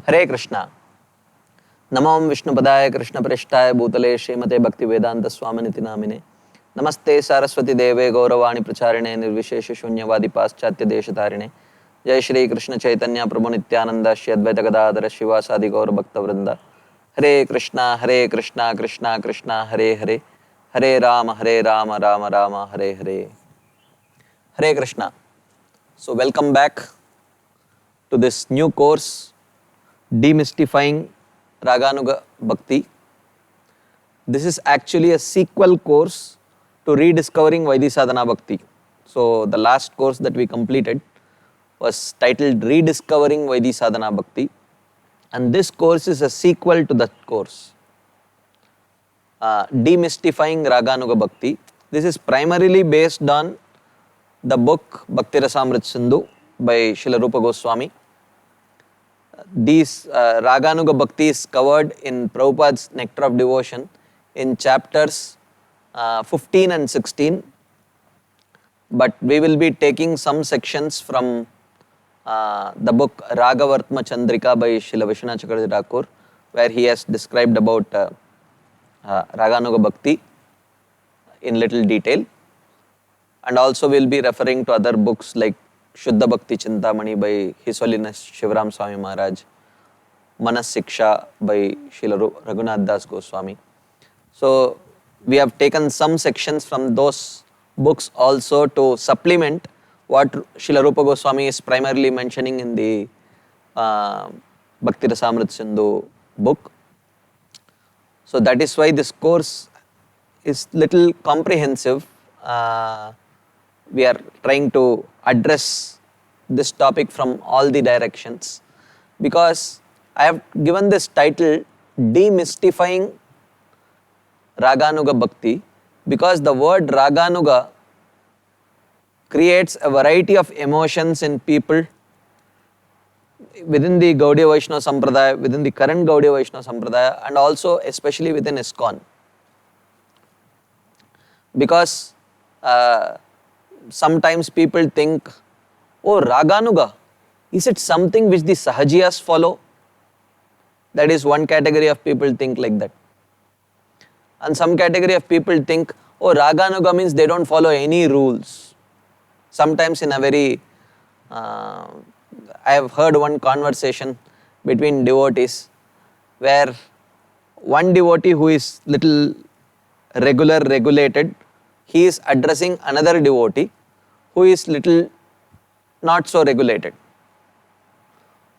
हरे कृष्णा। नमो विष्णुपदाय कृष्णप्रेष्ठाय भूतले श्रीमते भक्तिवेदांत स्वामिनिति नामिने। नमस्ते सारस्वती देवे गौरवाणी प्रचारिणे निर्विशेष शून्यवादी पाश्चात्य देशतारिणे। जय श्री कृष्ण चैतन्य प्रभु नित्यानंद श्री अद्वैत गदाधर शिवासादि गौर भक्तवृंद। हरे कृष्णा कृष्णा कृष्णा हरे हरे, हरे राम राम राम हरे हरे। हरे Krishna. So welcome back to this new course, Demystifying Raganuga Bhakti. This is actually a sequel course to Rediscovering Vaidhisadhana Bhakti. So the last course that we completed was titled Rediscovering Vaidhisadhana Bhakti, and this course is a sequel to that course, Demystifying Raganuga Bhakti. This is primarily based on the book Bhakti Rasamrit Sindhu by Srila Rupa Goswami. These Raganuga Bhakti is covered in Prabhupada's Nectar of Devotion in chapters 15 and 16, but we will be taking some sections from the book Ragavartma Chandrika by Srila Vishwanath Chakravarti Thakur, where he has described about Raganuga Bhakti in little detail, and also we will be referring to other books like Shuddha Bhakti Chintamani by His Holiness Shivaram Swami Maharaj, Manas Siksha by Srila Raghunath Das Goswami. So we have taken some sections from those books also to supplement what Srila Rupa Goswami is primarily mentioning in the Bhakti Rasamrit Sindhu book. So that is why this course is little comprehensive. We are trying to address this topic from all the directions, because I have given this title Demystifying Raganuga Bhakti, because the word Raganuga creates a variety of emotions in people within the Gaudiya Vaishnava Sampradaya, within the current Gaudiya Vaishnava Sampradaya, and also especially within ISKCON. Because sometimes people think, oh, Raganuga, is it something which the Sahajiyas follow? That is one category of people think like that. And some category of people think, oh, Raganuga means they don't follow any rules. Sometimes in a very, I have heard one conversation between devotees where one devotee who is little regulated, he is addressing another devotee who is little not so regulated.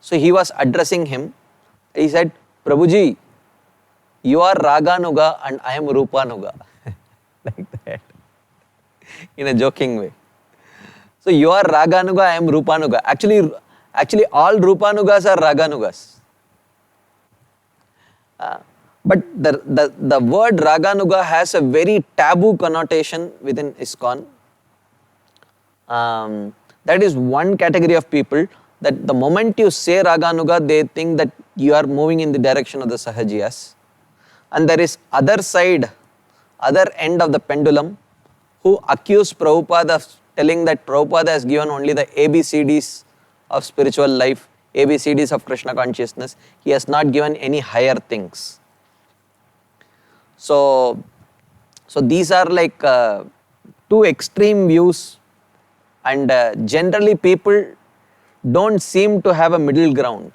So he was addressing him. He said, Prabhuji, you are Raganuga and I am Rupanuga. Like that. In a joking way. So you are Raganuga, I am Rupanuga. Actually all Rupanugas are Raganugas. But the word Raganuga has a very taboo connotation within ISKCON. That is one category of people, that the moment you say Raganuga, they think that you are moving in the direction of the Sahajiyas. And there is other side, other end of the pendulum, who accuse Prabhupada of telling that Prabhupada has given only the ABCDs of spiritual life, ABCDs of Krishna consciousness. He has not given any higher things. So these are like two extreme views, and generally people don't seem to have a middle ground.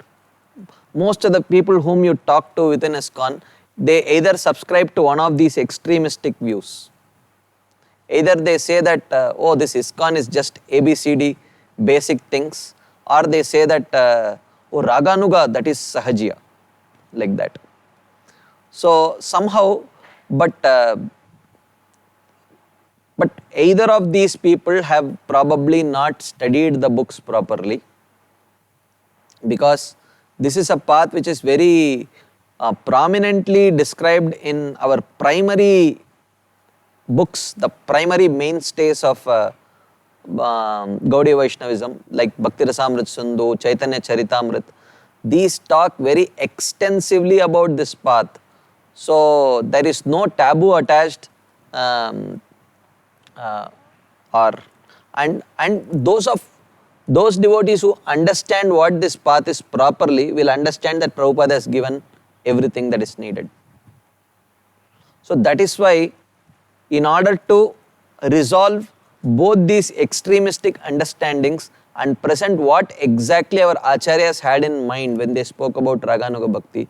Most of the people whom you talk to within ISKCON, they either subscribe to one of these extremistic views. Either they say that, oh, this ISKCON is just ABCD, basic things, or they say that, oh, Raganuga, that is Sahajiya, like that. So somehow, but either of these people have probably not studied the books properly, because this is a path which is very prominently described in our primary books, the primary mainstays of Gaudiya Vaishnavism, like Bhakti Rasamrit Sindhu, Chaitanya Charitamrit. These talk very extensively about this path. So there is no taboo attached, and those of those devotees who understand what this path is properly will understand that Prabhupada has given everything that is needed. So that is why, in order to resolve both these extremistic understandings and present what exactly our acharyas had in mind when they spoke about Raganuga Bhakti,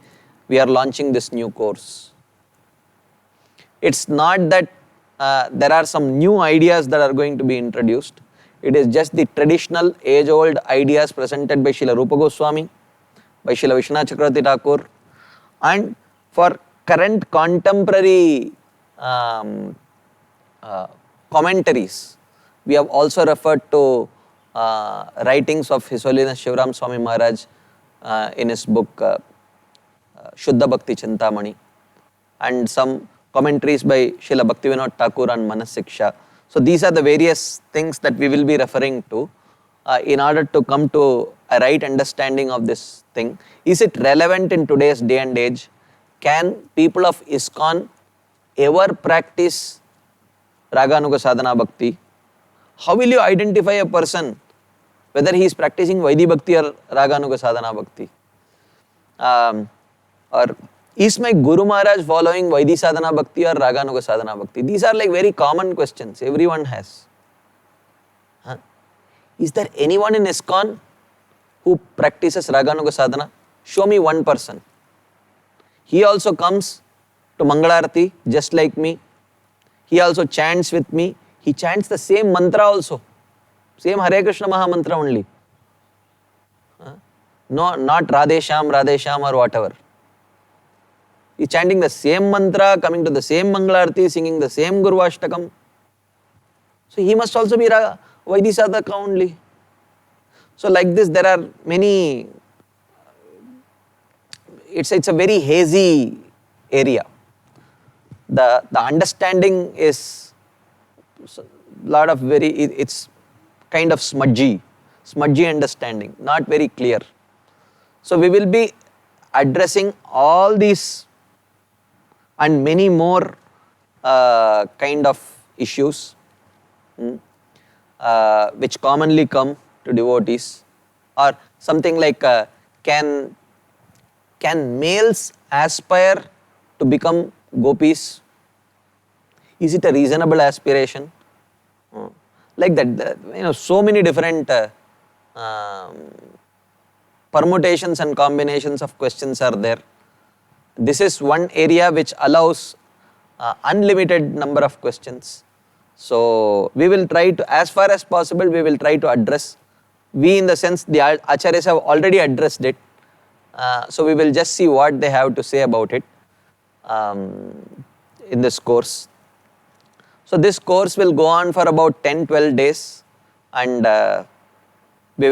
we are launching this new course. It's not that there are some new ideas that are going to be introduced. It is just the traditional age-old ideas presented by Srila Rupa Goswami, by Srila Vishwanath Chakravarti Thakur, and for current contemporary commentaries, we have also referred to writings of His Holiness Shivaram Swami Maharaj in his book Shuddha Bhakti Chintamani, and some commentaries by Srila Bhaktivinoda Thakur on Manasiksha. So these are the various things that we will be referring to in order to come to a right understanding of this thing. Is it relevant in today's day and age? Can people of ISKCON ever practice Raganuga Sadhana Bhakti? How will you identify a person whether he is practicing Vaidhi Bhakti or Raganuga Sadhana Bhakti? Or is my Guru Maharaj following Vaidhi Sadhana Bhakti or Raganuga Sadhana Bhakti? These are like very common questions everyone has. Is there anyone in ISKCON who practices Raganuga Sadhana? Show me one person. He also comes to Mangalarati just like me. He also chants with me. He chants the same mantra also. Same Hare Krishna Maha Mantra only. No, not Radhesham or whatever. He's chanting the same mantra, coming to the same Mangalarati, singing the same Guru Ashtakam. So he must also be Vaidhi Sadhaka only. So like this, there are many, it's a very hazy area. The understanding is lot of it's kind of smudgy understanding, not very clear. So we will be addressing all these and many more kind of issues which commonly come to devotees, or something like can males aspire to become gopis? Is it a reasonable aspiration? Like that, so many different permutations and combinations of questions are there. This is one area which allows unlimited number of questions. So we will try to, as far as possible, we will try to address. We, in the sense, the acharyas have already addressed it. So we will just see what they have to say about it in this course. So this course will go on for about 10-12 days, and we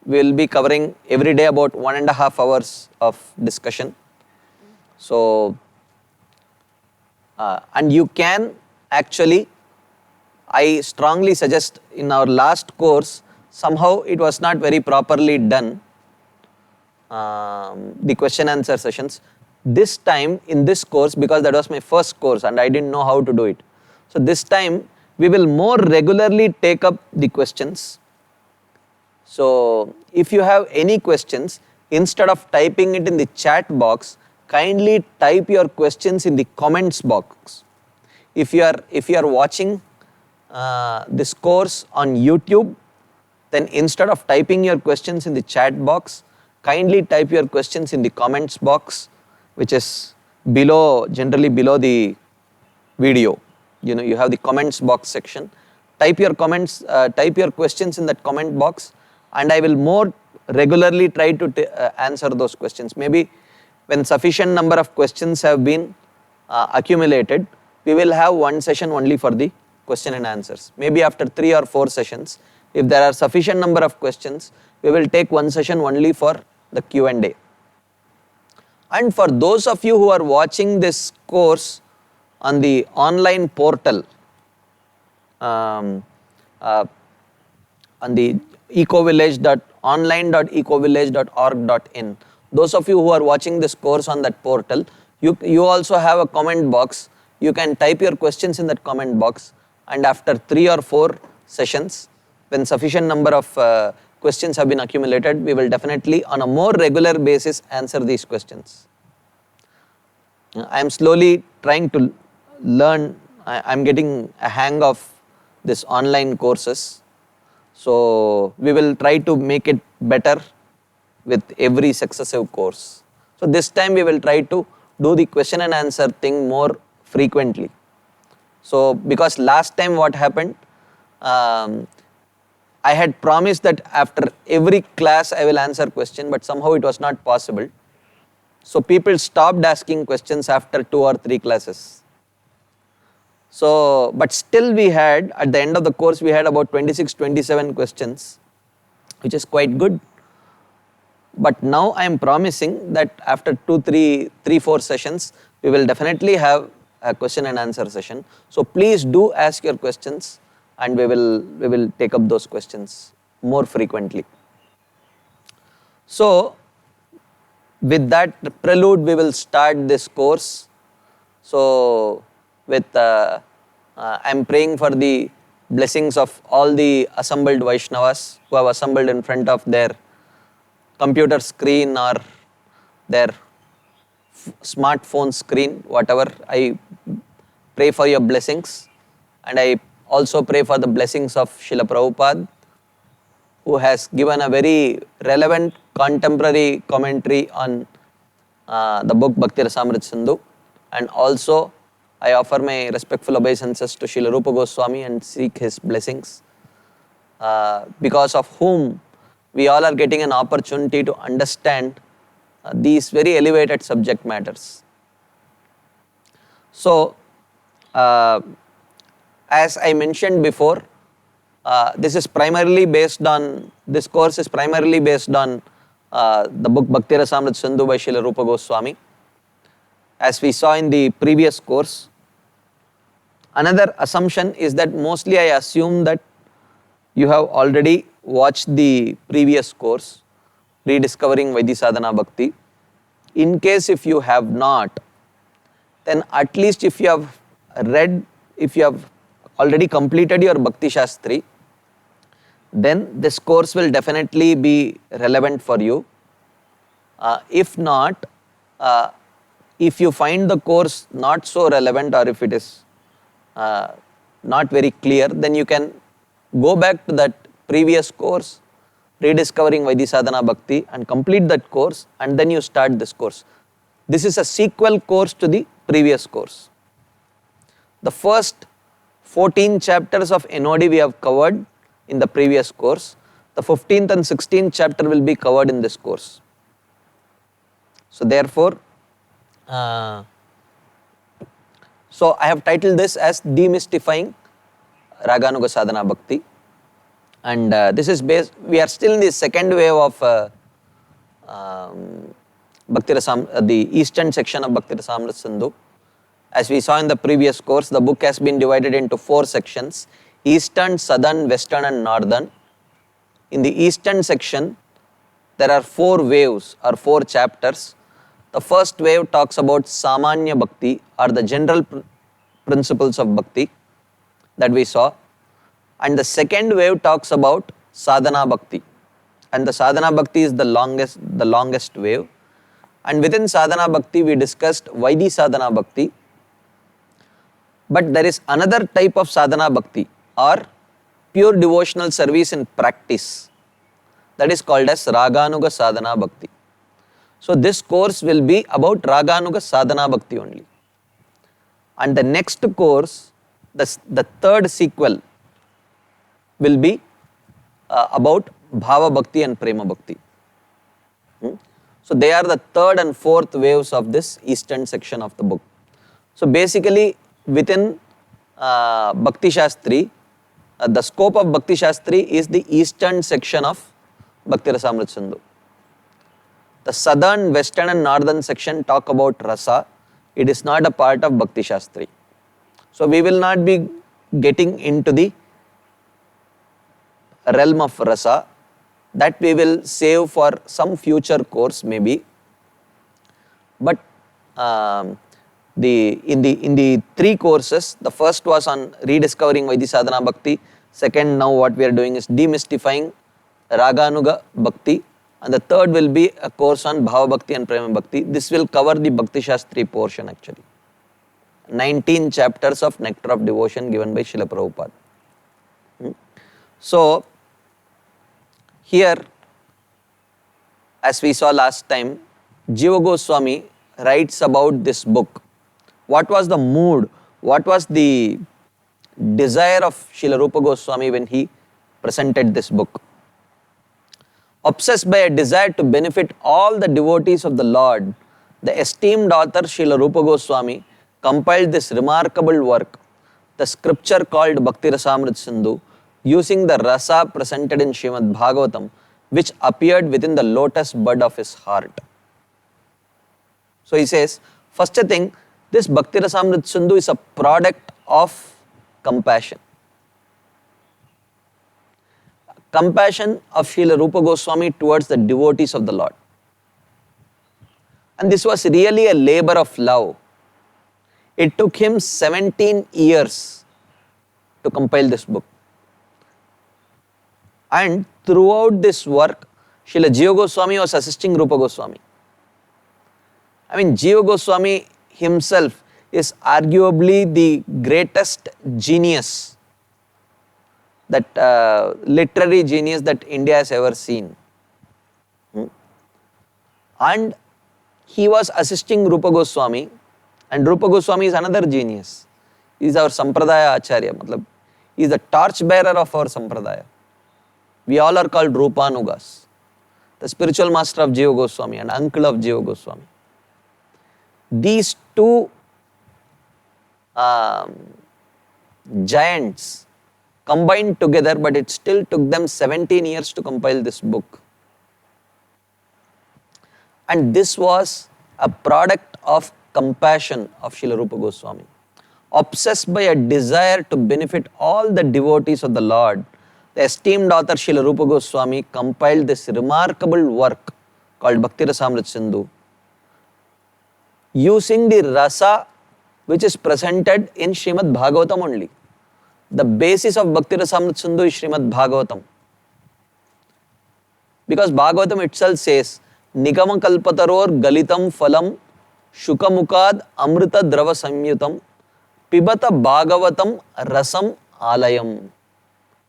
will be covering every day about 1.5 hours of discussion. So, and you can actually, I strongly suggest, in our last course, somehow it was not very properly done, the question answer sessions. This time in this course, because that was my first course and I didn't know how to do it. So this time we will more regularly take up the questions. So if you have any questions, instead of typing it in the chat box, kindly type your questions in the comments box. If you are watching this course on YouTube, then instead of typing your questions in the chat box, kindly type your questions in the comments box, which is below, generally below the video. You have the comments box section. Type your comments, type your questions in that comment box, and I will more regularly try to answer those questions. Maybe when sufficient number of questions have been accumulated, we will have one session only for the question and answers. Maybe after 3 or 4 sessions, if there are sufficient number of questions, we will take one session only for the Q&A. And for those of you who are watching this course on the online portal, on the ecovillage.online.ecovillage.org.in, those of you who are watching this course on that portal, you also have a comment box. You can type your questions in that comment box, and after 3 or 4 sessions, when sufficient number of questions have been accumulated, we will definitely on a more regular basis answer these questions. I am slowly trying to learn, I am getting a hang of this online courses. So we will try to make it better with every successive course. So this time we will try to do the question and answer thing more frequently. So because last time what happened, I had promised that after every class I will answer question, but somehow it was not possible. So people stopped asking questions after 2 or 3 classes. So, but still we had, at the end of the course, we had about 26, 27 questions, which is quite good. But now I am promising that after 3, 4 sessions, we will definitely have a question and answer session. So please do ask your questions and we will take up those questions more frequently. So with that prelude, we will start this course. So with I am praying for the blessings of all the assembled Vaishnavas who have assembled in front of their computer screen or their smartphone screen, whatever. I pray for your blessings, and I also pray for the blessings of Srila Prabhupada, who has given a very relevant contemporary commentary on the book Bhakti Rasamrita Sindhu. And also I offer my respectful obeisances to Srila Rupa Goswami and seek his blessings, because of whom we all are getting an opportunity to understand these very elevated subject matters. So as I mentioned before, this course is primarily based on the book Bhakti Rasamrita Sindhu by Srila Rupa Goswami. As we saw in the previous course, another assumption is that mostly I assume that you have already watched the previous course, Rediscovering Vaidhi Sadhana Bhakti. In case if you have not, then at least if you have already completed your Bhakti Shastri, then this course will definitely be relevant for you. If not, if you find the course not so relevant, or if it is not very clear, then you can go back to that previous course, Rediscovering Vaidhi Sadhana Bhakti, and complete that course, and then you start this course. This is a sequel course to the previous course. The first 14 chapters of NOD we have covered in the previous course. The 15th and 16th chapter will be covered in this course. So therefore, so I have titled this as Demystifying Raganuga Sadhana Bhakti, and this is based, we are still in the second wave of the eastern section of Bhakti Rasamrita Sindhu. As we saw in the previous course, the book has been divided into 4 sections: Eastern, Southern, Western and Northern. In the Eastern section, there are 4 waves or 4 chapters. The first wave talks about Samanya Bhakti, or the general principles of Bhakti that we saw. And the second wave talks about Sadhana Bhakti. And the Sadhana Bhakti is the longest wave. And within Sadhana Bhakti, we discussed Vaidhi Sadhana Bhakti. But there is another type of Sadhana Bhakti, or pure devotional service in practice, that is called as Raganuga Sadhana Bhakti. So this course will be about Raganuga Sadhana Bhakti only. And the next course, the third sequel, will be about Bhava Bhakti and Prema Bhakti. So they are the third and fourth waves of this eastern section of the book. So basically within Bhakti Shastri, the scope of Bhakti Shastri is the eastern section of Bhakti Rasamrita Sindhu. The southern, western and northern section talk about Rasa. It is not a part of Bhakti Shastri. So we will not be getting into the realm of Rasa. That we will save for some future course maybe. But in the 3 courses, the first was on Rediscovering Vaidhi Sadhana Bhakti, Second, now what we are doing is demystifying Raganuga Bhakti. And the third will be a course on Bhava Bhakti and Prema Bhakti. This will cover the Bhakti Shastri portion actually. 19 chapters of Nectar of Devotion given by Srila Prabhupada. So, here, as we saw last time, Jiva Goswami writes about this book. What was the mood? What was the desire of Srila Rupa Goswami when he presented this book? Obsessed by a desire to benefit all the devotees of the Lord, the esteemed author Srila Rupa Goswami compiled this remarkable work, the scripture called Bhakti Rasamrita Sindhu, using the rasa presented in Srimad Bhagavatam, which appeared within the lotus bud of his heart. So he says, first thing, this Bhakti Rasamrita Sindhu is a product of compassion. Compassion of Srila Rupa Goswami towards the devotees of the Lord. And this was really a labor of love. It took him 17 years to compile this book. And throughout this work, Srila Jiva Goswami was assisting Rupa Goswami. I mean, Jiva Goswami himself is arguably the greatest genius, that literary genius that India has ever seen. And he was assisting Rupa Goswami, and Rupa Goswami is another genius. He is our Sampradaya Acharya, he is the torch bearer of our Sampradaya. We all are called Rupanugas, the spiritual master of Jiva Goswami and uncle of Jiva Goswami. These two giants combined together, but it still took them 17 years to compile this book. And this was a product of compassion of Srila Rupa Goswami. Obsessed by a desire to benefit all the devotees of the Lord, the esteemed author Srila Rupa Goswami compiled this remarkable work called Bhakti Rasamrita Sindhu, using the rasa which is presented in Srimad Bhagavatam only. The basis of Bhakti Rasamrita Sindhu is Srimad Bhagavatam. Because Bhagavatam itself says, Nigama kalpataror galitam phalam shukamukad amrita drava samyutam pibata bhagavatam rasam alayam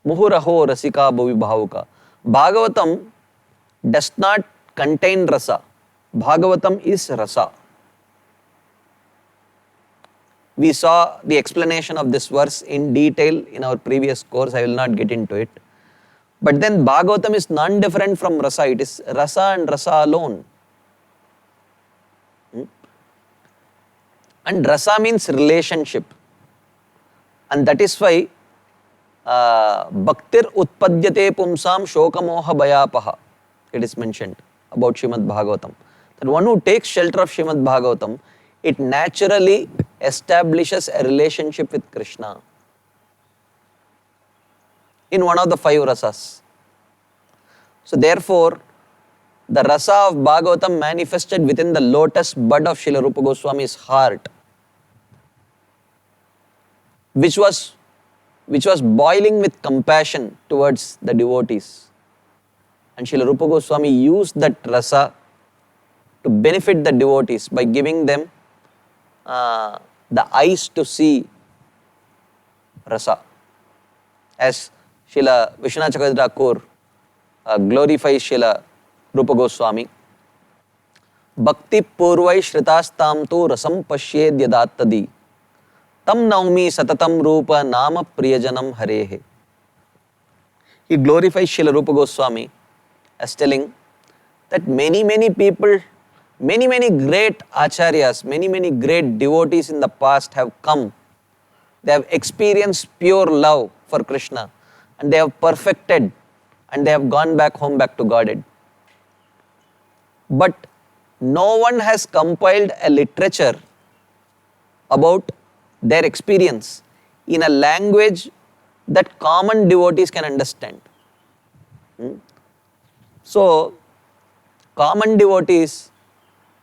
muhuraho rasika bhuvi bhavuka. Bhagavatam does not contain rasa. Bhagavatam is rasa. We saw the explanation of this verse in detail in our previous course. I will not get into it. But then Bhagavatam is non-different from rasa. It is rasa and rasa alone. And rasa means relationship. And that is why Bhaktir utpadyate pumsam shokamoha bayapaha. It is mentioned about Srimad Bhagavatam. That one who takes shelter of Srimad Bhagavatam, it naturally establishes a relationship with Krishna in one of the 5 rasas. So therefore, the rasa of Bhagavatam manifested within the lotus bud of Srila Rupa Goswami's heart, which was boiling with compassion towards the devotees. And Srila Rupa Goswami used that rasa to benefit the devotees by giving them the eyes to see rasa. As Srila Vishwanath Chakravarti Thakur glorifies Srila Rupa Goswami. Bhakti purvai shritastam tu rasam pashyed yadattadi tam naumi satatam rupa nama priyajanam harehe. He glorifies Srila Rupa Goswami as telling that many people, many great acharyas, many great devotees in the past have come. They have experienced pure love for Krishna and they have perfected and they have gone back home, back to Godhead. But no one has compiled a literature about their experience in a language that common devotees can understand. So, common devotees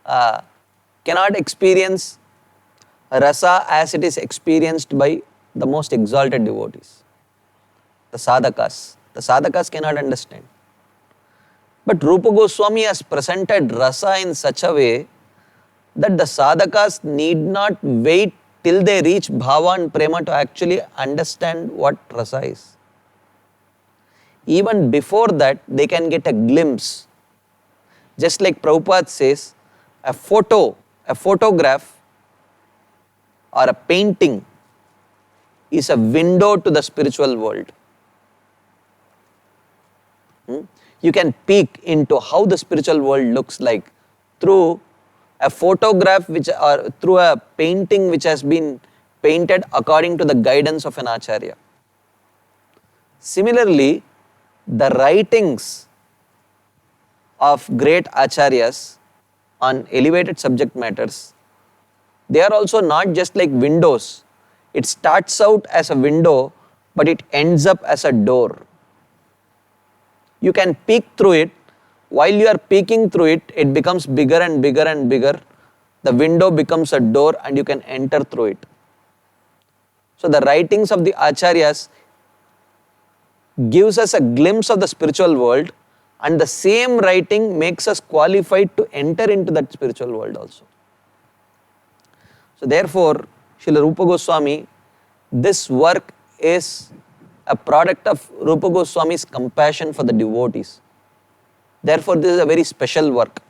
cannot experience rasa as it is experienced by the most exalted devotees. the sadhakas. The sadhakas cannot understand. But Rupa Goswami has presented rasa in such a way that the sadhakas need not wait till they reach bhava and prema to actually understand what rasa is. Even before that, they can get a glimpse. Just like Prabhupada says, a photograph or a painting is a window to the spiritual world. You can peek into how the spiritual world looks like through a photograph or through a painting which has been painted according to the guidance of an acharya. Similarly, the writings of great acharyas on elevated subject matters, they are also not just like windows. It starts out as a window, but it ends up as a door. You can peek through it. While you are peeking through it, it becomes bigger and bigger and bigger. The window becomes a door and you can enter through it. So the writings of the acharyas gives us a glimpse of the spiritual world, and the same writing makes us qualified to enter into that spiritual world also. So therefore, Srila Rupa Goswami, this work is a product of Rupa Goswami's compassion for the devotees. Therefore, this is a very special work.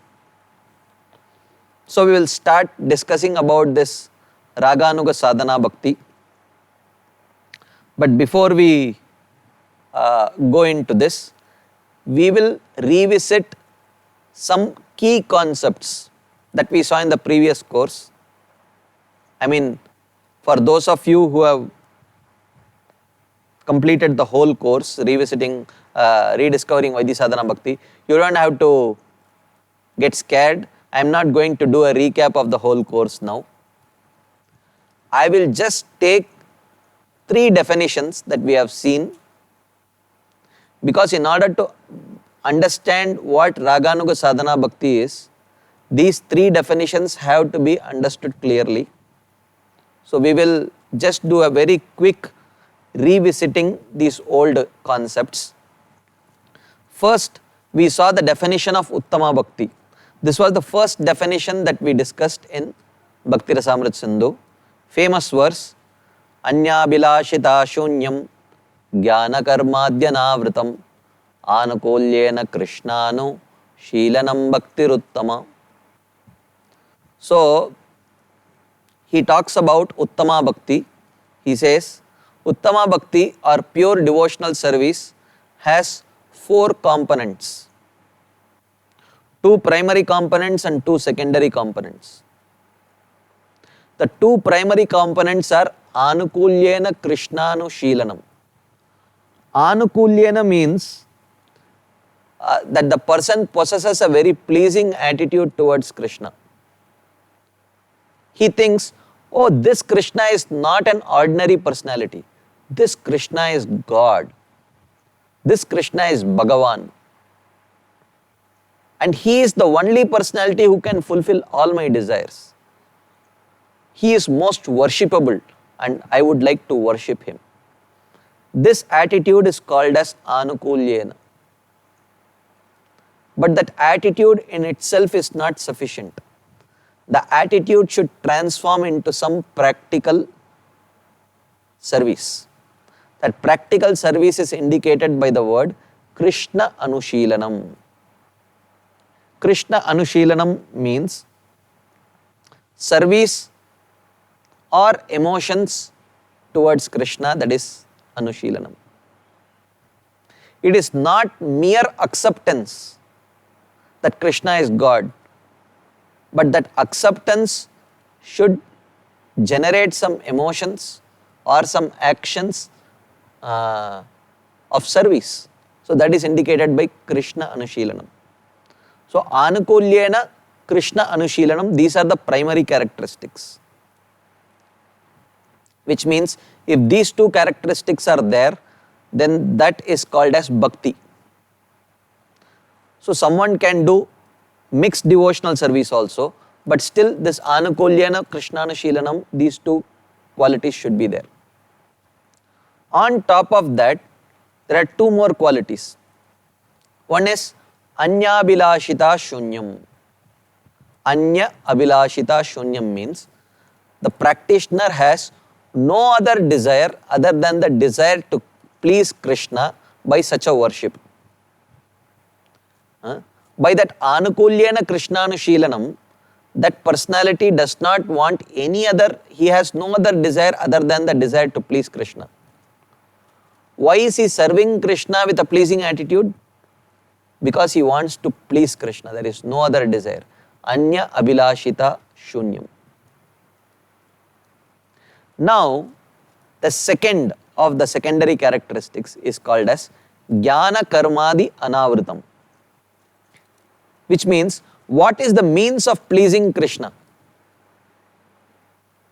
So we will start discussing about this Raganuga Sadhana Bhakti. But before we go into this, we will revisit some key concepts that we saw in the previous course. I mean, for those of you who have completed the whole course, rediscovering Vaidhi Sadhana Bhakti, you don't have to get scared. I am not going to do a recap of the whole course now. I will just take 3 definitions that we have seen, because in order to understand what Raganuga Sadhana Bhakti is, these 3 definitions have to be understood clearly. So we will just do a very quick revisiting these old concepts. First, we saw the definition of Uttama Bhakti. This was the first definition that we discussed in Bhakti Rasamrita Sindhu. Famous verse, Anyabhilashita shunyam jnana karmadhyanavritam anukulyena krishnanu sheelanam bhaktiruttama. So, he talks about Uttama Bhakti. He says, Uttama Bhakti or pure devotional service has 4 components. 2 primary components and 2 secondary components. The 2 primary components are Anukulyena Krishnanu Sheelanam. Anukulyena means that the person possesses a very pleasing attitude towards Krishna. He thinks, oh, this Krishna is not an ordinary personality. This Krishna is God. This Krishna is Bhagavan. And he is the only personality who can fulfill all my desires. He is most worshipable and I would like to worship him. This attitude is called as Anukulyena. But that attitude in itself is not sufficient. The attitude should transform into some practical service. That practical service is indicated by the word Krishna Anushilanam. Krishna Anushilanam means service or emotions towards Krishna, that is Anushilanam. It is not mere acceptance that Krishna is God, but that acceptance should generate some emotions or some actions of service. So that is indicated by Krishna Anushilanam. So Anukulyena, Krishna Anushilanam, these are the primary characteristics. Which means if these 2 characteristics are there, then that is called as Bhakti. So someone can do mixed devotional service also, but still this Anukulyena, Krishna Anushilanam, these 2 qualities should be there. On top of that, There are two more qualities. One is Anya Abhilashita Shunyam. Anya Abhilashita Shunyam means the practitioner has no other desire other than the desire to please Krishna by such a worship. By that Anukulyena Krishnanushilanam, that personality does not want any other, he has no other desire other than the desire to please Krishna. Why is he serving Krishna with a pleasing attitude? Because he wants to please Krishna. There is no other desire. Anya Abhilashita Shunyam. Now, the second of the secondary characteristics is called as Jnana Karmadi Anavritam, which means what is the means of pleasing Krishna?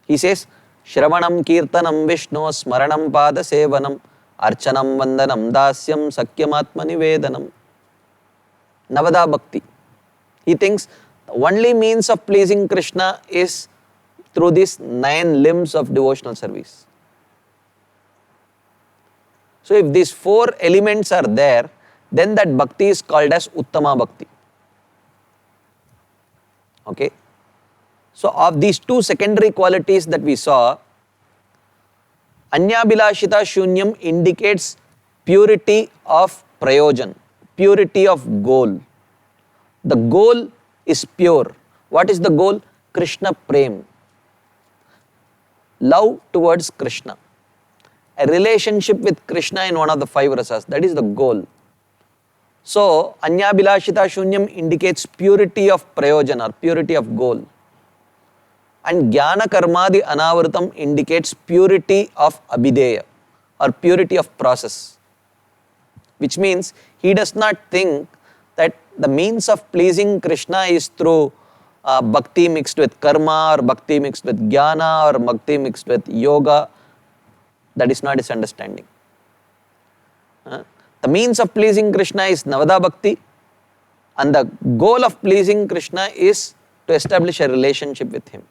He says, Shravanam Kirtanam Vishnu Smaranam Pada Sevanam Archanam Vandanam Dasyam Sakyamatma Nivedanam. Navada Bhakti. He thinks the only means of pleasing Krishna is through these 9 limbs of devotional service. So if these 4 elements are there, then that bhakti is called as Uttama Bhakti. Okay. So of these 2 secondary qualities that we saw, Anyabhilashita Shunyam indicates purity of prayojan, purity of goal. The goal is pure. What is the goal? Krishna Prem. Love towards Krishna. A relationship with Krishna in one of the 5 rasas. That is the goal. So, Anyabhilashita Shunyam indicates purity of prayojan or purity of goal. And Jnana Karmadi Anavritam indicates purity of Abhideya or purity of process. Which means he does not think that the means of pleasing Krishna is through bhakti mixed with karma or bhakti mixed with jnana or bhakti mixed with yoga. That is not his understanding. The means of pleasing Krishna is Navada Bhakti, and the goal of pleasing Krishna is to establish a relationship with him.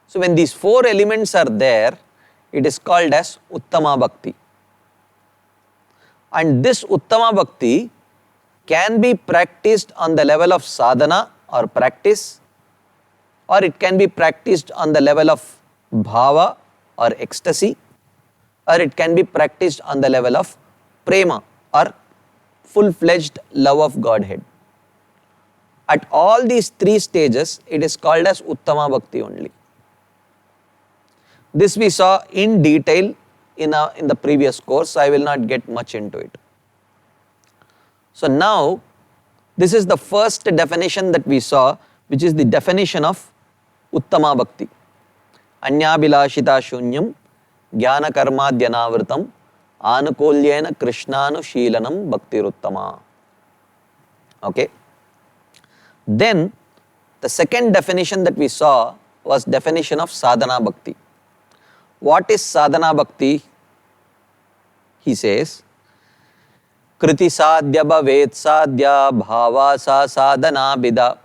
So when these 4 elements are there, it is called as Uttama Bhakti. And this Uttama Bhakti can be practiced on the level of sadhana or practice, or it can be practiced on the level of bhava or ecstasy, or it can be practiced on the level of prema or full-fledged love of Godhead. At all these 3 stages, it is called as Uttama Bhakti only. This we saw in detail in the previous course, so I will not get much into it. So now, this is the first definition that we saw, which is the definition of Uttama Bhakti. Anyabhilashita Shunyam Jnana Karmadhyanavritam Anukulyena Krishnanushilanam Bhaktiruttama. Okay. Then, the second definition that we saw was definition of Sadhana Bhakti. What is Sadhana Bhakti? He says, Kriti sadhya bhavet sadhya bhavasa sadhana bida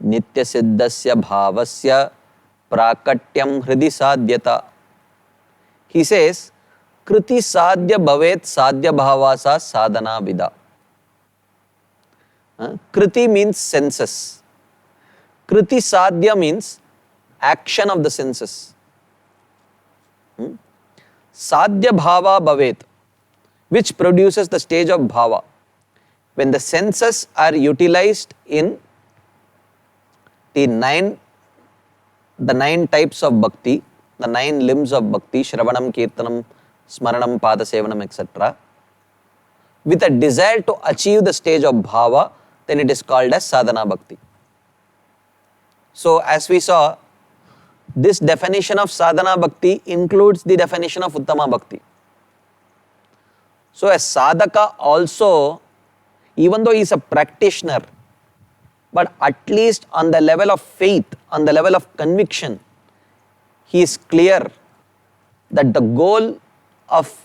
nitya siddhasya bhavasya prakatyam hridi sadhyata. He says, Kriti sadhya bhavet sadhya bhavasa sadhana bida. Kriti means senses. Kriti sadhya means action of the senses. Sadhya bhava bhavet, which produces the stage of bhava. When the senses are utilized in the 9 types of bhakti, the 9 limbs of bhakti, Shravanam, Kirtanam, Smaranam, Pada Sevanam, etc., with a desire to achieve the stage of bhava, then it is called as sadhana bhakti. So, as we saw, this definition of sadhana bhakti includes the definition of uttama bhakti. So, a sadhaka also, even though he is a practitioner, but at least on the level of faith, on the level of conviction, he is clear that the goal of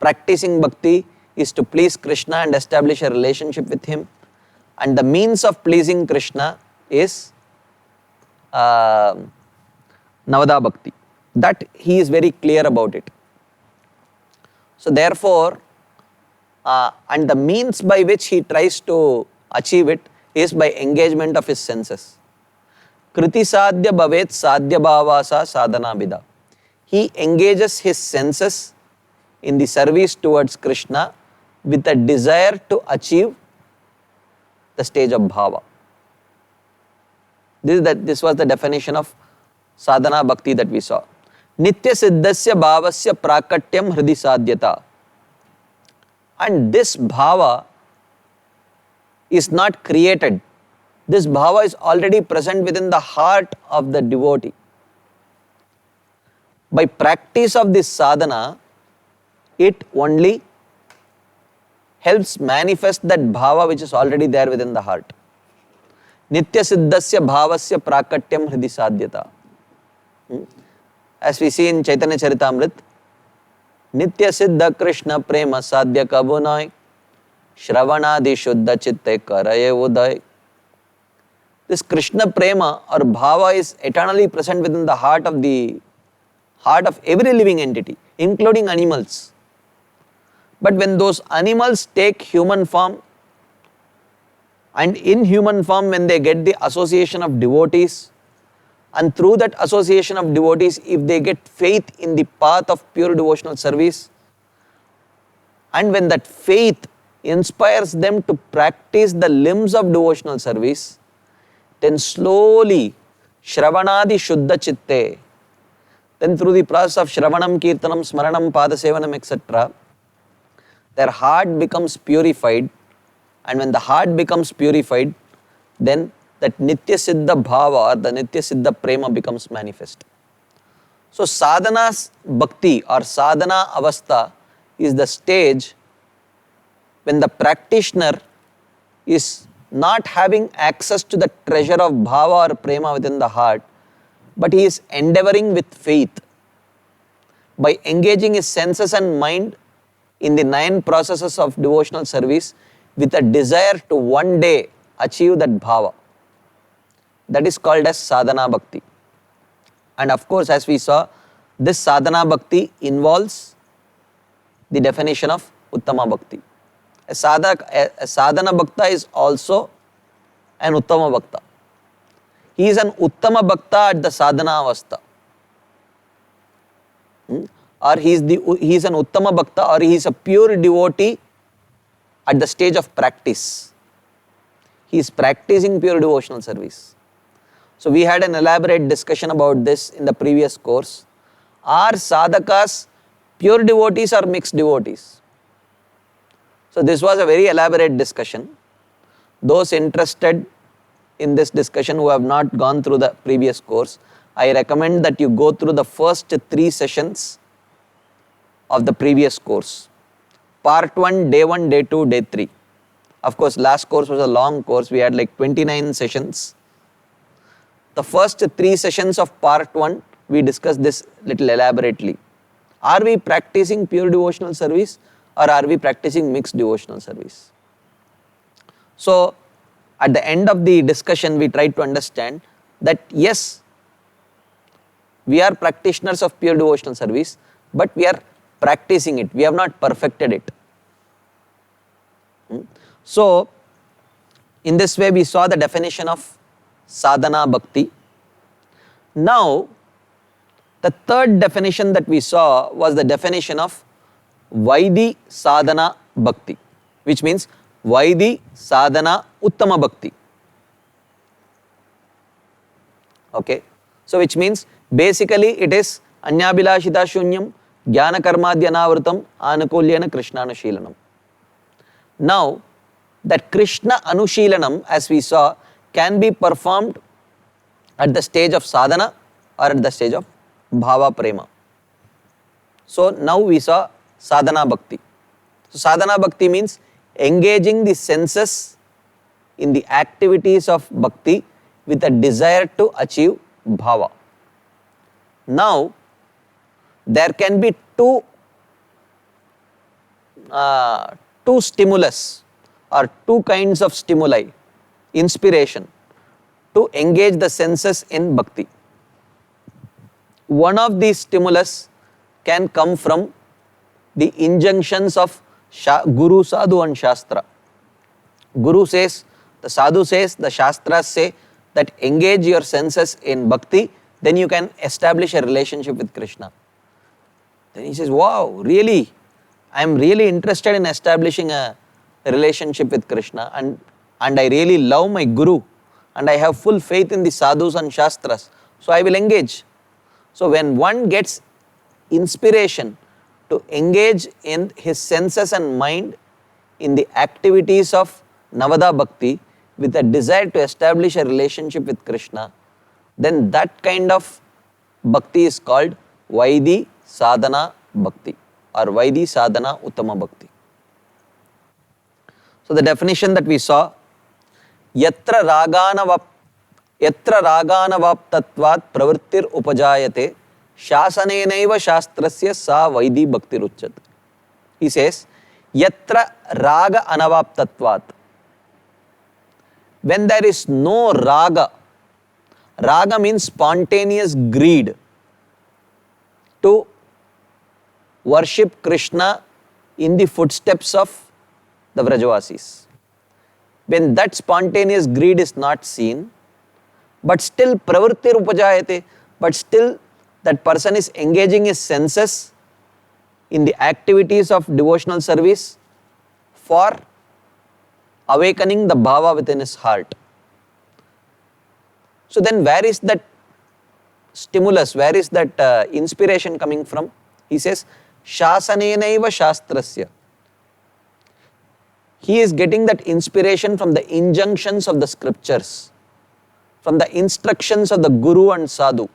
practicing bhakti is to please Krishna and establish a relationship with him, and the means of pleasing Krishna is Navada Bhakti. That he is very clear about it. So therefore, and the means by which he tries to achieve it is by engagement of his senses. Kriti sadhya bhavet sadhya bhavasa sadhana bida. He engages his senses in the service towards Krishna with a desire to achieve the stage of bhava. This was the definition of sadhana bhakti that we saw. Nitya siddhasya bhavasya prakatyam hridi sadhyata. And this bhava is not created. This bhava is already present within the heart of the devotee. By practice of this sadhana, it only helps manifest that bhava which is already there within the heart. Nitya siddhasya bhavasya prakatyam hridi sadhyata. As we see in Chaitanya Charitamrita, Nitya siddha Krishna prema sadhya kabunai shravanadi shuddha chitte karaye uday. This Krishna prema or bhava is eternally present within the heart of every living entity, including animals. But when those animals take human form, and in human form when they get the association of devotees, and through that association of devotees, if they get faith in the path of pure devotional service, and when that faith inspires them to practice the limbs of devotional service, then slowly, Shravanadi Shuddha Chitte, then through the process of Shravanam, Kirtanam, Smaranam, Padasevanam, etc., their heart becomes purified, and when the heart becomes purified, then that Nitya Siddha Bhava or the Nitya Siddha Prema becomes manifest. So sadhana's bhakti or sadhana avastha is the stage when the practitioner is not having access to the treasure of bhava or prema within the heart, but he is endeavoring with faith by engaging his senses and mind in the 9 processes of devotional service with a desire to one day achieve that bhava. That is called as sadhana bhakti. And of course, as we saw, this sadhana bhakti involves the definition of uttama bhakti. A sadhana bhakta is also an uttama bhakta. He is an uttama bhakta at the sadhana avastha. Or he is an uttama bhakta, or he is a pure devotee at the stage of practice. He is practicing pure devotional service. So we had an elaborate discussion about this in the previous course. Are sadhakas pure devotees or mixed devotees? So this was a very elaborate discussion. Those interested in this discussion who have not gone through the previous course, I recommend that you go through the first 3 sessions of the previous course. Part 1, day 1, day 2, day 3. Of course, last course was a long course. We had like 29 sessions. The first 3 sessions of part 1, we discussed this little elaborately. Are we practicing pure devotional service or are we practicing mixed devotional service? So, at the end of the discussion, we tried to understand that yes, we are practitioners of pure devotional service, but we are practicing it. We have not perfected it. So, in this way, we saw the definition of sadhana bhakti. Now, the third definition that we saw was the definition of Vaidhi sadhana bhakti, which means Vaidhi sadhana uttama bhakti. Okay. So, which means basically it is anyabhilashita shunyam jnana karmadhyanavritam anukulyena krishnanushilanam. Now, that Krishna anushilanam, as we saw, can be performed at the stage of sadhana or at the stage of bhava prema. So now we saw sadhana bhakti. So sadhana bhakti means engaging the senses in the activities of bhakti with a desire to achieve bhava. Now, there can be two stimulus or 2 kinds of stimuli, inspiration, to engage the senses in bhakti. One of these stimulus can come from the injunctions of Guru, Sadhu and Shastra. Guru says, the Sadhu says, the Shastras say that engage your senses in bhakti, then you can establish a relationship with Krishna. Then he says, wow, really? I am really interested in establishing a relationship with Krishna, and I really love my Guru, and I have full faith in the Sadhus and Shastras, so I will engage. So when one gets inspiration to engage in his senses and mind in the activities of Navada Bhakti with a desire to establish a relationship with Krishna, then that kind of bhakti is called Vaidhi Sadhana Bhakti or Vaidhi Sadhana Uttama Bhakti. So the definition that we saw, Yatra raganavaptatvat pravrittir upajayate shasanenaiva shastrasya sa Vaidhi Bhakti ruchyate. He says, Yatra raga anavaptatvat. When there is no raga, raga means spontaneous greed to worship Krishna in the footsteps of the Vrajavasis. When that spontaneous greed is not seen, but still pravrittir upajayate, but still that person is engaging his senses in the activities of devotional service for awakening the bhava within his heart. So then where is that stimulus, where is that inspiration coming from? He says, Shasanenaiva shastrasya. He is getting that inspiration from the injunctions of the scriptures, from the instructions of the Guru and Sadhu.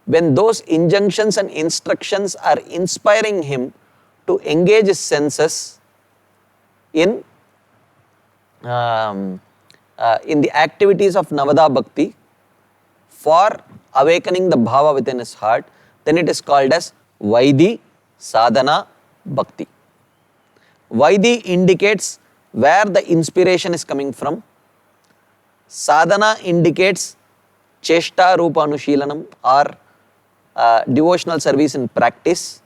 When those injunctions and instructions are inspiring him to engage his senses in the activities of Navada Bhakti for awakening the bhava within his heart, then it is called as Vaidhi Sadhana Bhakti. Vaidhi indicates where the inspiration is coming from. Sadhana indicates Cheshta Rupa Anushilanam or devotional service in practice.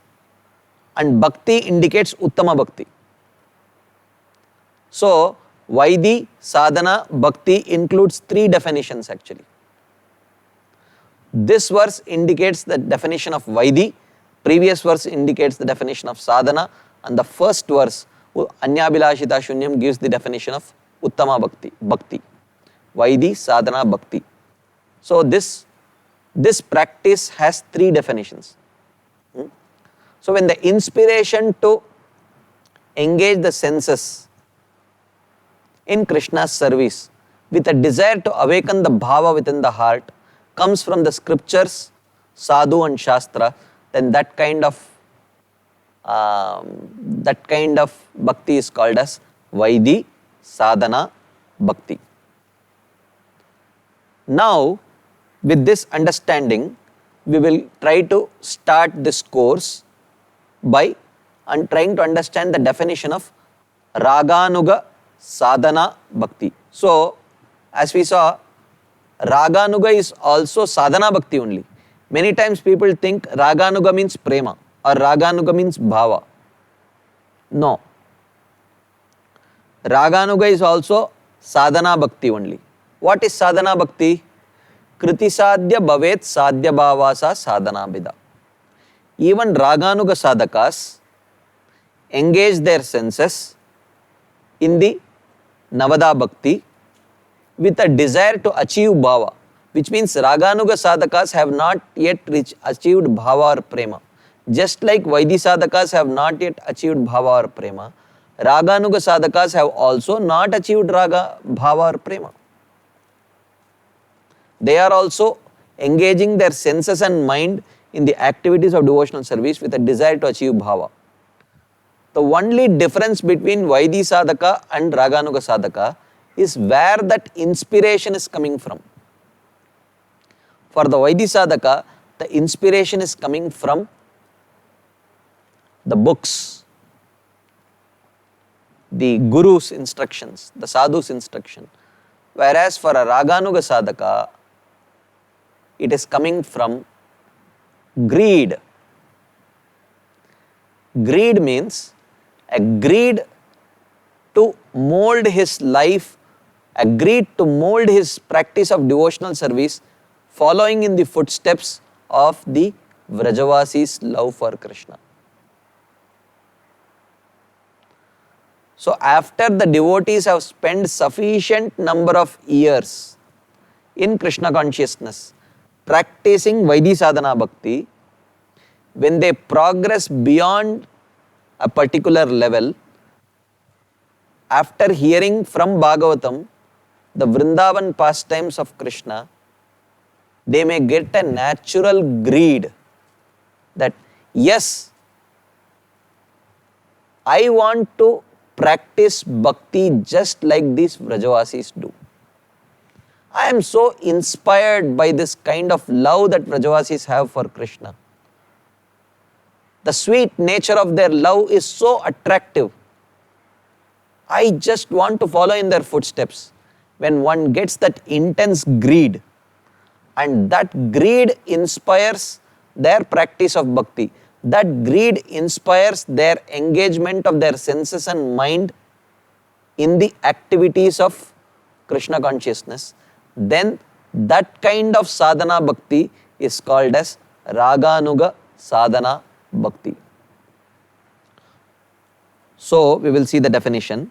And Bhakti indicates Uttama Bhakti. So, Vaidhi, Sadhana, Bhakti includes three definitions actually. This verse indicates the definition of Vaidhi, previous verse indicates the definition of Sadhana, and the first verse, Anyabhilashita Shunyam, gives the definition of Uttama Bhakti. Vaidhi, Sadhana, Bhakti. So this practice has three definitions. So when the inspiration to engage the senses in Krishna's service with a desire to awaken the bhava within the heart comes from the scriptures, sadhu and shastra, then that kind of bhakti is called as Vaidhi Sadhana Bhakti. Now, with this understanding, we will try to start this course by trying to understand the definition of Raganuga Sadhana Bhakti. So, as we saw, Raganuga is also Sadhana Bhakti only. Many times people think Raganuga means prema or Raganuga means bhava. No. Raganuga is also Sadhana Bhakti only. What is Sadhana Bhakti? Kriti sadhya bhavet sadhya bhavasa sadhana bida. Even Raganuga sadhakas engage their senses in the Navada Bhakti with a desire to achieve bhava, which means Raganuga sadhakas have not yet achieved bhava or prema. Just like Vaidhi sadhakas have not yet achieved bhava or prema, Raganuga sadhakas have also not achieved raga, bhava or prema. They are also engaging their senses and mind in the activities of devotional service with a desire to achieve bhava. The only difference between Vaidhi sadhaka and Raganuga sadhaka is where that inspiration is coming from. For the Vaidhi sadhaka, the inspiration is coming from the books, the Guru's instructions, the Sadhu's instruction. Whereas for a Raganuga sadhaka, it is coming from greed. Greed means agreed to mold his life, agreed to mold his practice of devotional service, following in the footsteps of the Vrajavasis' love for Krishna. So after the devotees have spent sufficient number of years in Krishna consciousness, practicing Vaidhi Sadhana Bhakti, when they progress beyond a particular level, after hearing from Bhagavatam the Vrindavan pastimes of Krishna, they may get a natural greed that, yes, I want to practice bhakti just like these Vrajavasis do. I am so inspired by this kind of love that Vrajavasis have for Krishna. The sweet nature of their love is so attractive. I just want to follow in their footsteps. When one gets that intense greed, and that greed inspires their practice of bhakti, that greed inspires their engagement of their senses and mind in the activities of Krishna consciousness, then that kind of sadhana bhakti is called as Raganuga sadhana bhakti. So we will see the definition.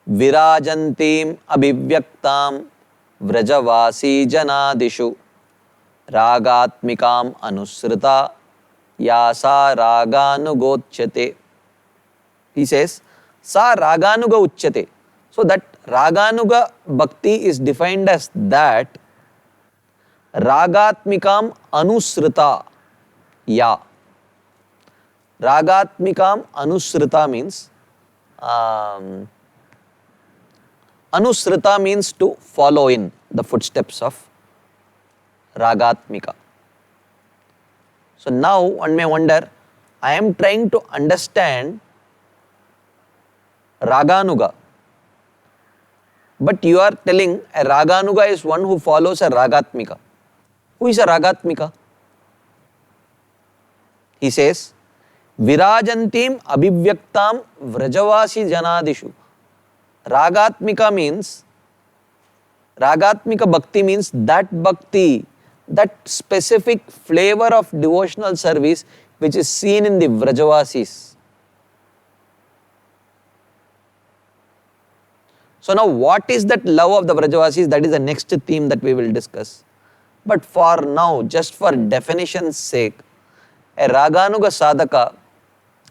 Virajantim abhivyaktam vrajavasi janadishu ragatmikam anusrita yasa raganugochate. He says, sa raganuga uchyate. So that raganuga bhakti is defined as that ragatmikam anusrita ya. Ragatmikam anusrita means anusrita means to follow in the footsteps of Ragatmika. So now one may wonder, I am trying to understand Raganuga, but you are telling a Raganuga is one who follows a Ragatmika. Who is a Ragatmika? He says, Virajantim abhivyaktam vrajavasi janadishu. Ragatmika means, Ragatmika bhakti means that bhakti, that specific flavor of devotional service which is seen in the Vrajavasis. So now what is that love of the Vrajavasis? That is the next theme that we will discuss. But for now, just for definition's sake, a Raganuga sadhaka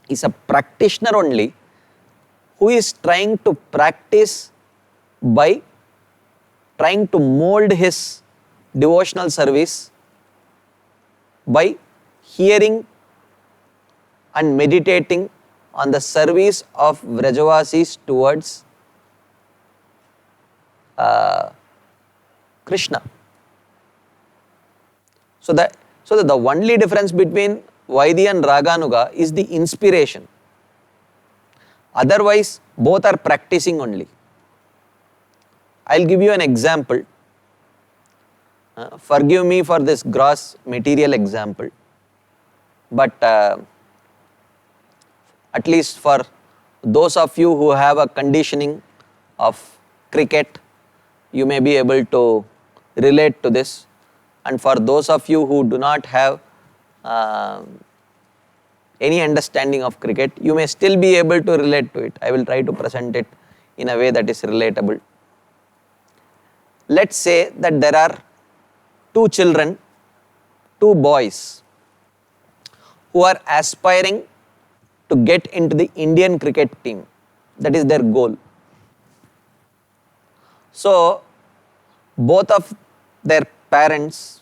is a practitioner only who is trying to practice by trying to mold his devotional service by hearing and meditating on the service of Vrajavasis towards Krishna. So that the only difference between Vaidhi and Raganuga is the inspiration. Otherwise, both are practicing only. I'll give you an example. Forgive me for this gross material example, but at least for those of you who have a conditioning of cricket, you may be able to relate to this, and for those of you who do not have any understanding of cricket, you may still be able to relate to it. I will try to present it in a way that is relatable. Let's say that there are two children, two boys, who are aspiring to get into the Indian cricket team. That is their goal. So both of their parents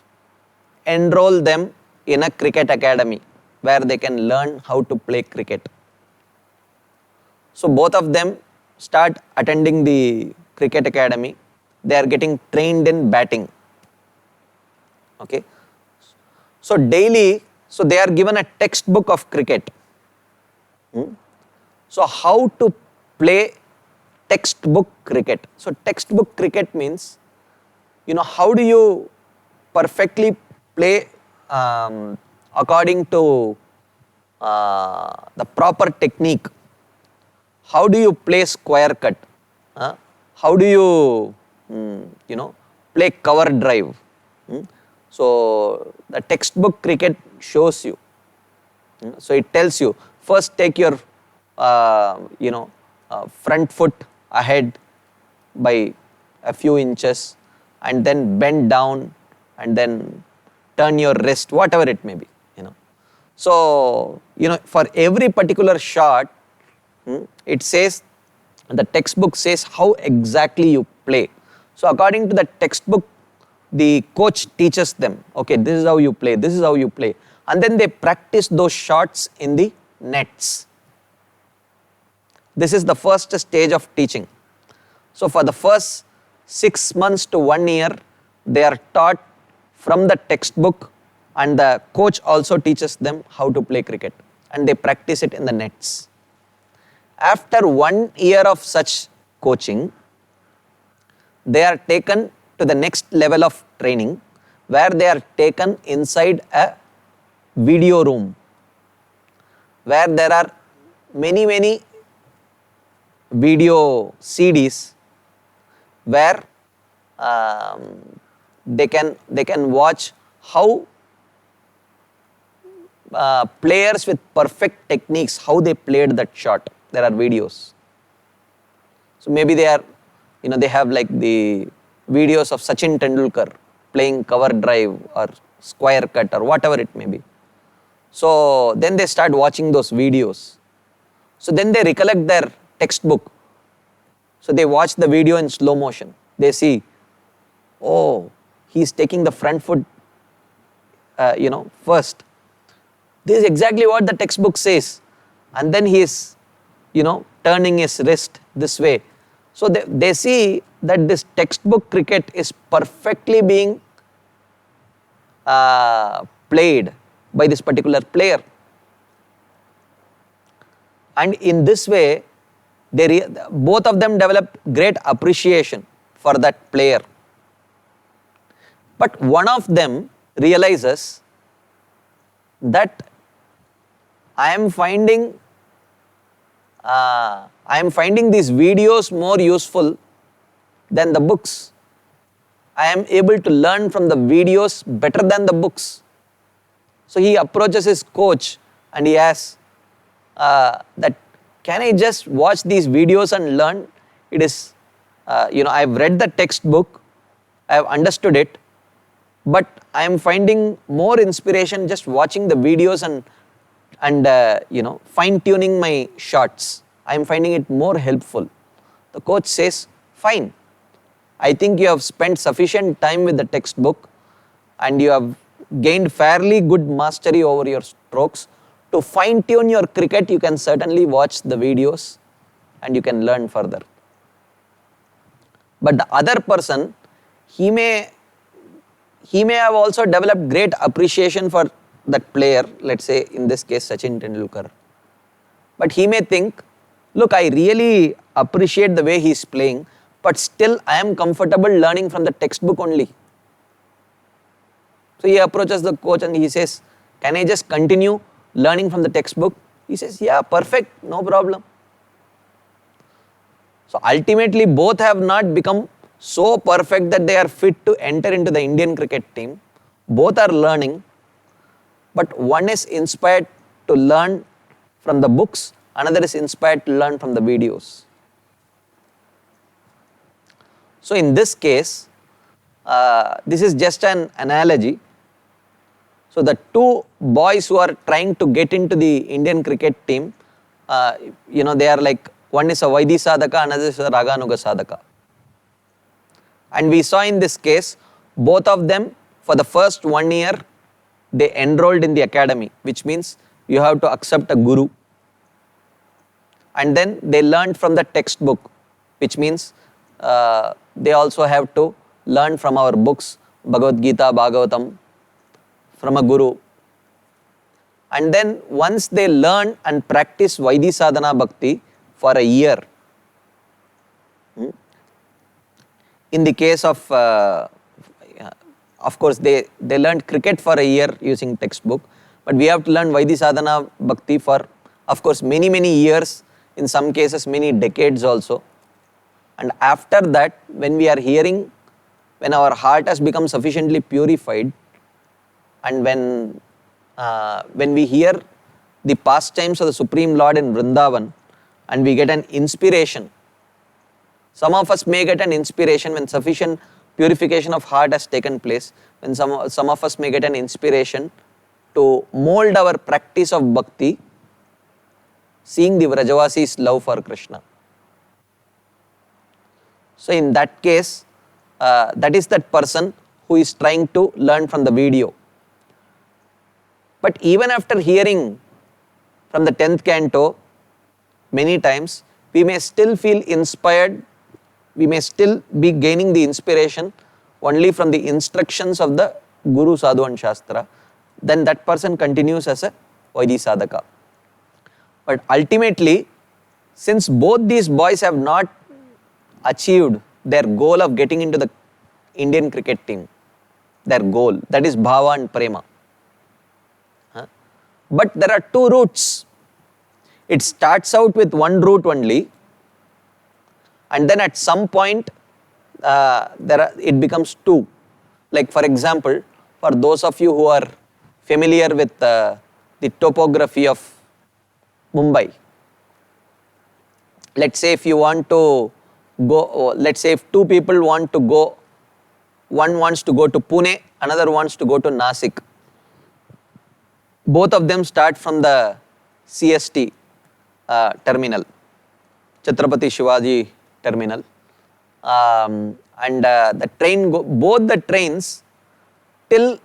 enroll them in a cricket academy where they can learn how to play cricket. So both of them start attending the cricket academy. They are getting trained in batting. Okay. So daily, so they are given a textbook of cricket. So how to play textbook cricket? So textbook cricket means, how do you perfectly play according to the proper technique. How do you play square cut? How do you, play cover drive? So the textbook cricket shows you. So it tells you, first take your, front foot ahead by a few inches, and then bend down, and then turn your wrist, whatever it may be. So for every particular shot, it says, the textbook says how exactly you play. So according to the textbook, the coach teaches them, okay, this is how you play, this is how you play, and then they practice those shots in the nets. This is the first stage of teaching. So for the first 6 months to 1 year, they are taught from the textbook, and the coach also teaches them how to play cricket, and they practice it in the nets. After 1 year of such coaching, they are taken to the next level of training, where they are taken inside a video room, where there are many video CDs, where they can watch how players with perfect techniques, how they played that shot. There are videos. So maybe they are, they have like the videos of Sachin Tendulkar playing cover drive or square cut or whatever it may be. So then they start watching those videos. So then they recollect their textbook. So they watch the video in slow motion. They see, oh, he's taking the front foot, first. This is exactly what the textbook says. And then he is, turning his wrist this way. So they see that this textbook cricket is perfectly being played by this particular player. And in this way, both of them develop great appreciation for that player. But one of them realizes that I am finding these videos more useful than the books. I am able to learn from the videos better than the books. So he approaches his coach and he asks that, can I just watch these videos and learn? It is, I've read the textbook, I have understood it, but I am finding more inspiration just watching the videos and fine tuning my shots. I am finding it more helpful. The coach says, fine. I think you have spent sufficient time with the textbook and you have gained fairly good mastery over your strokes. To fine tune your cricket, you can certainly watch the videos and you can learn further. But the other person, he may have also developed great appreciation for that player, let's say in this case Sachin Tendulkar. But he may think, look, I really appreciate the way he is playing, but still I am comfortable learning from the textbook only. So he approaches the coach and he says, can I just continue learning from the textbook? He says, yeah, perfect, no problem. So ultimately both have not become so perfect that they are fit to enter into the Indian cricket team. Both are learning, but one is inspired to learn from the books, another is inspired to learn from the videos. So in this case, this is just an analogy. So the two boys who are trying to get into the Indian cricket team, they are like, one is a Vaidhi Sadhaka, another is a Raganuga Sadhaka. And we saw in this case, both of them for the first 1 year, they enrolled in the academy, which means you have to accept a guru. And then they learned from the textbook, which means they also have to learn from our books, Bhagavad Gita, Bhagavatam, from a guru. And then once they learn and practice Vaidhi Sadhana Bhakti for a year, in the case of course, they learned cricket for a year using textbook, but we have to learn Vaidhi Sadhana Bhakti for, of course, many, many years, in some cases many decades also. And after that, when we are hearing, when our heart has become sufficiently purified, and when we hear the pastimes of the Supreme Lord in Vrindavan, and we get an inspiration. Some of us may get an inspiration when sufficient purification of heart has taken place, when some of us may get an inspiration to mold our practice of bhakti, seeing the Vrajavasis' love for Krishna. So in that case, that is that person who is trying to learn from the video. But even after hearing from the 10th canto many times, we may still feel inspired, we may still be gaining the inspiration only from the instructions of the Guru, Sadhu and Shastra. Then that person continues as a Vaidhi Sadhaka. But ultimately, since both these boys have not achieved their goal of getting into the Indian cricket team, their goal, that is Bhava and Prema. But there are two routes. It starts out with one route only, and then at some point it becomes two. Like for example, for those of you who are familiar with the topography of Mumbai, let's say if you want to go, let's say if two people want to go, one wants to go to Pune, another wants to go to Nasik. Both of them start from the CST terminal, Chhatrapati Shivaji terminal, and the train both the trains till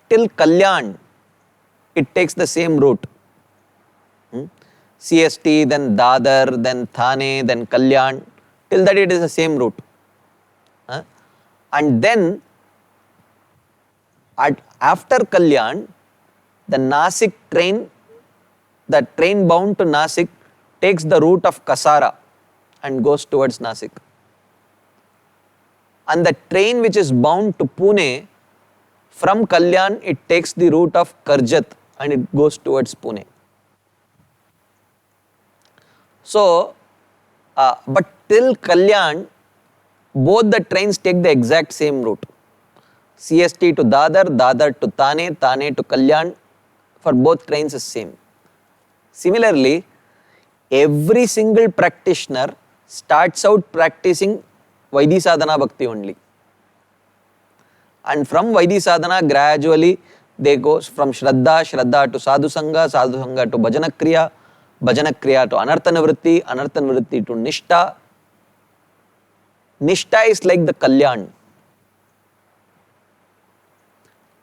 Kalyan, it takes the same route. CST, then Dadar, then Thane, then Kalyan, till that it is the same route. And then after Kalyan, the Nasik train, the train bound to Nasik takes the route of Kasara and goes towards Nasik. And the train which is bound to Pune, from Kalyan it takes the route of Karjat and it goes towards Pune. So, but till Kalyan, both the trains take the exact same route. CST to Dadar, Dadar to Thane, Thane to Kalyan, for both trains is same. Similarly, every single practitioner starts out practicing Vaidhi Sadhana Bhakti only. And from Vaidhi Sadhana, gradually they go from Shraddha, Shraddha to Sadhu Sangha, Sadhu Sangha to Bhajana Kriya, Bhajana Kriya to Anartha Nivritti, Anartha Nivritti to Nishtha. Nishtha is like the Kalyan.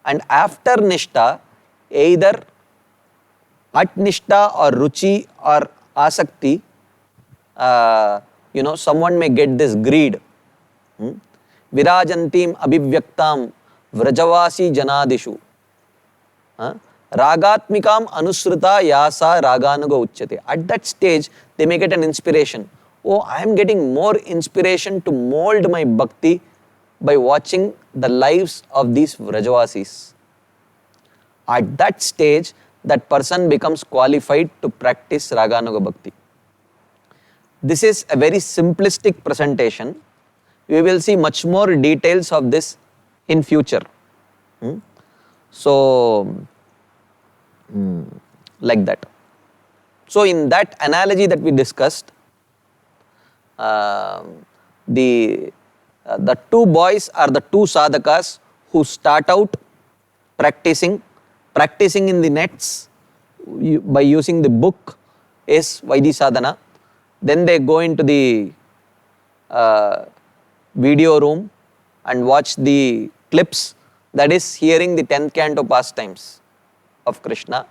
And after Nishtha, either at Nishtha or Ruchi or Asakti, someone may get this greed. Virajantim abhivyaktam vrajavasi janadishu. Ragatmikam anusruta yasa raganuga uchyate. At that stage, they may get an inspiration. Oh, I am getting more inspiration to mold my bhakti by watching the lives of these Vrajavasis. At that stage, that person becomes qualified to practice Raganuga Bhakti. This is a very simplistic presentation. We will see much more details of this in future. So, like that. So, in that analogy that we discussed, the two boys are the two sadhakas who start out practicing in the nets by using the book is Vaidhi Sadhana. Then they go into the video room and watch the clips, that is hearing the 10th canto pastimes of Krishna.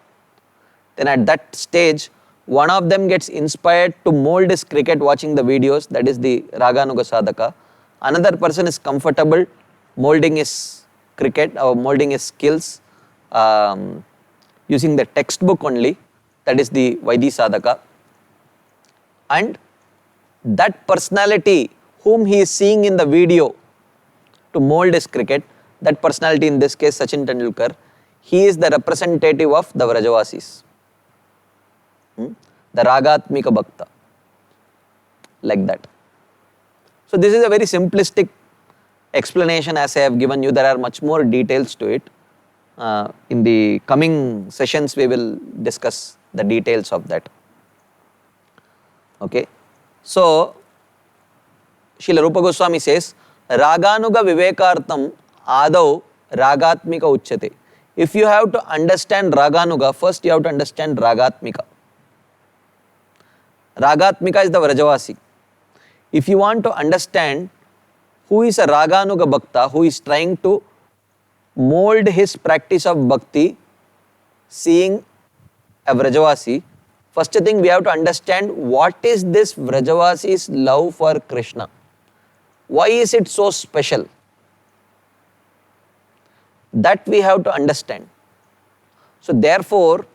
Then at that stage, one of them gets inspired to mold his cricket watching the videos, that is the Raganuga Sadhaka. Another person is comfortable molding his cricket or molding his skills using the textbook only, that is the Vaidhi Sadhaka. And that personality whom he is seeing in the video to mold his cricket, that personality in this case Sachin Tendulkar, he is the representative of the Vrajavasis. The Ragatmika Bhakta. Like that. So this is a very simplistic explanation as I have given you. There are much more details to it. In the coming sessions we will discuss the details of that. Okay. So Srila Rupa Goswami says, Raganuga Vivekartam Adau Ragatmika Uchyate. If you have to understand Raganuga, first you have to understand Ragatmika. Ragatmika is the Vrajavasi. If you want to understand who is a Raganuga Bhakta, who is trying to mold his practice of bhakti, seeing a Vrajavasi, first thing we have to understand what is this Vrajavasi's love for Krishna. Why is it so special? That we have to understand. So therefore,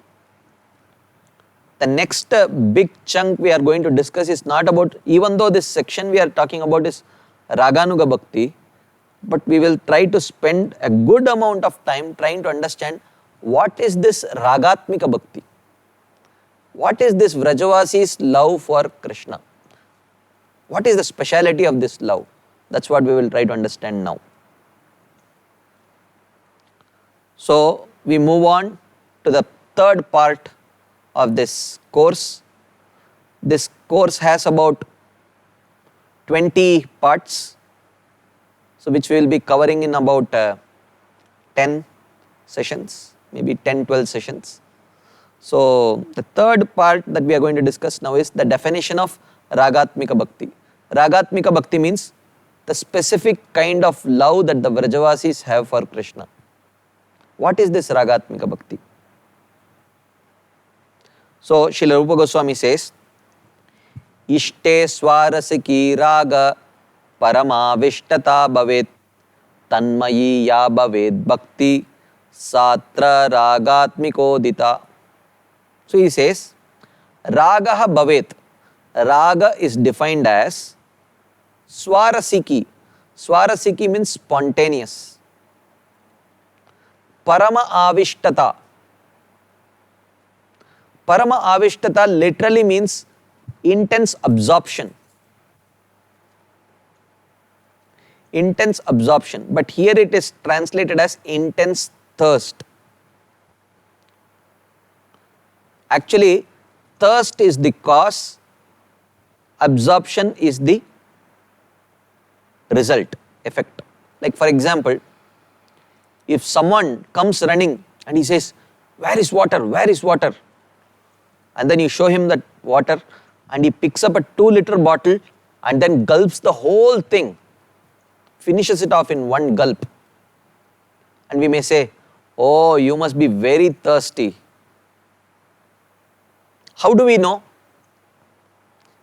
the next big chunk we are going to discuss is not about, even though this section we are talking about is Raganuga Bhakti, but we will try to spend a good amount of time trying to understand what is this Ragatmika Bhakti. What is this Vrajavasi's love for Krishna? What is the speciality of this love? That's what we will try to understand now. So we move on to the third part of this course. This course has about 20 parts, so which we will be covering in about 10 sessions, maybe 10-12 sessions. So the third part that we are going to discuss now is the definition of Ragatmika Bhakti. Ragatmika Bhakti means the specific kind of love that the Vrajavasis have for Krishna. What is this Ragatmika Bhakti? So Srila Rupa Goswami says, Ishte swarasiki raga paramavishtata bhavet tanmayi ya bhavet bhakti satra ragatmikodita. So he says, Ragaha Bhavet. Raga is defined as Swarasiki. Swarasiki means spontaneous. Parama Avishtata. Parama Avishtata literally means intense absorption. Intense absorption. But here it is translated as intense thirst. Actually, thirst is the cause, absorption is the result, effect. Like for example, if someone comes running and he says, where is water, where is water? And then you show him that water and he picks up a 2-liter bottle and then gulps the whole thing, finishes it off in one gulp. And we may say, oh, you must be very thirsty. How do we know?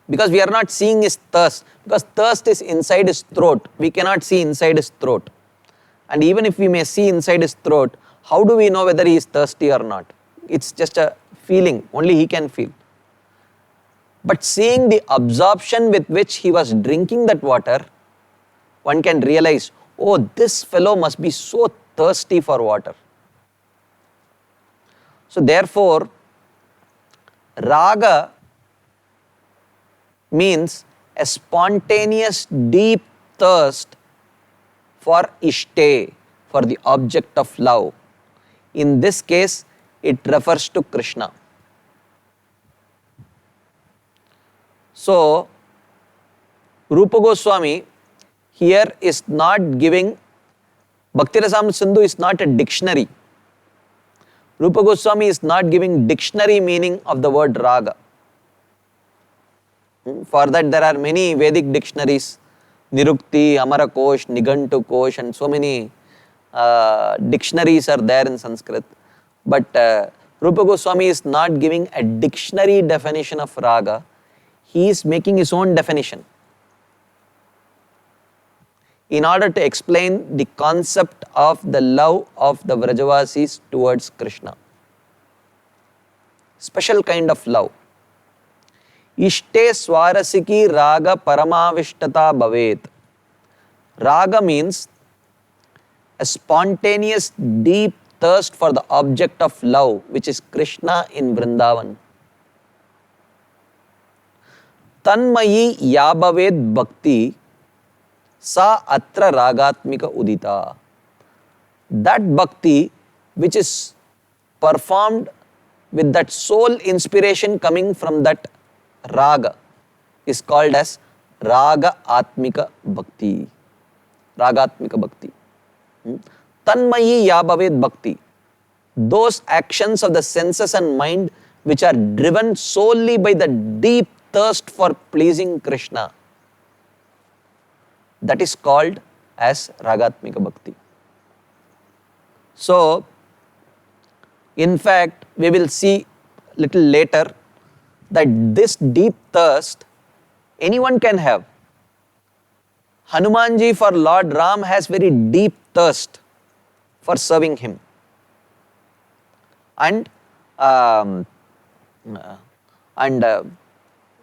Because we are not seeing his thirst. Because thirst is inside his throat. We cannot see inside his throat. And even if we may see inside his throat, how do we know whether he is thirsty or not? It's just a feeling. Only he can feel. But seeing the absorption with which he was drinking that water, one can realize, oh, this fellow must be so thirsty for water. So therefore, Raga means a spontaneous deep thirst for Ishte, for the object of love. In this case, it refers to Krishna. So, Rupa Goswami here is not giving, Bhakti Rasamrita Sindhu is not a dictionary. Rupa Goswami is not giving dictionary meaning of the word raga. For that there are many Vedic dictionaries, Nirukti, Amarakosh, Nigantu Kosh, and so many dictionaries are there in Sanskrit. But Rupa Goswami is not giving a dictionary definition of raga. He is making his own definition in order to explain the concept of the love of the Vrajavasis towards Krishna. Special kind of love. Ishte swarasiki raga paramavishtata bhavet. Raga means a spontaneous deep thirst for the object of love, which is Krishna in Vrindavan. Tanmayi yabhaved bhakti sa atra ragatmika udita. That bhakti which is performed with that soul inspiration coming from that raga is called as raga atmika bhakti. Ragatmika bhakti. Tanmayi yabhaved bhakti. Those actions of the senses and mind which are driven solely by the deep thirst for pleasing Krishna. That is called as Ragatmika Bhakti. So, in fact, we will see little later that this deep thirst anyone can have. Hanumanji for Lord Ram has very deep thirst for serving him. And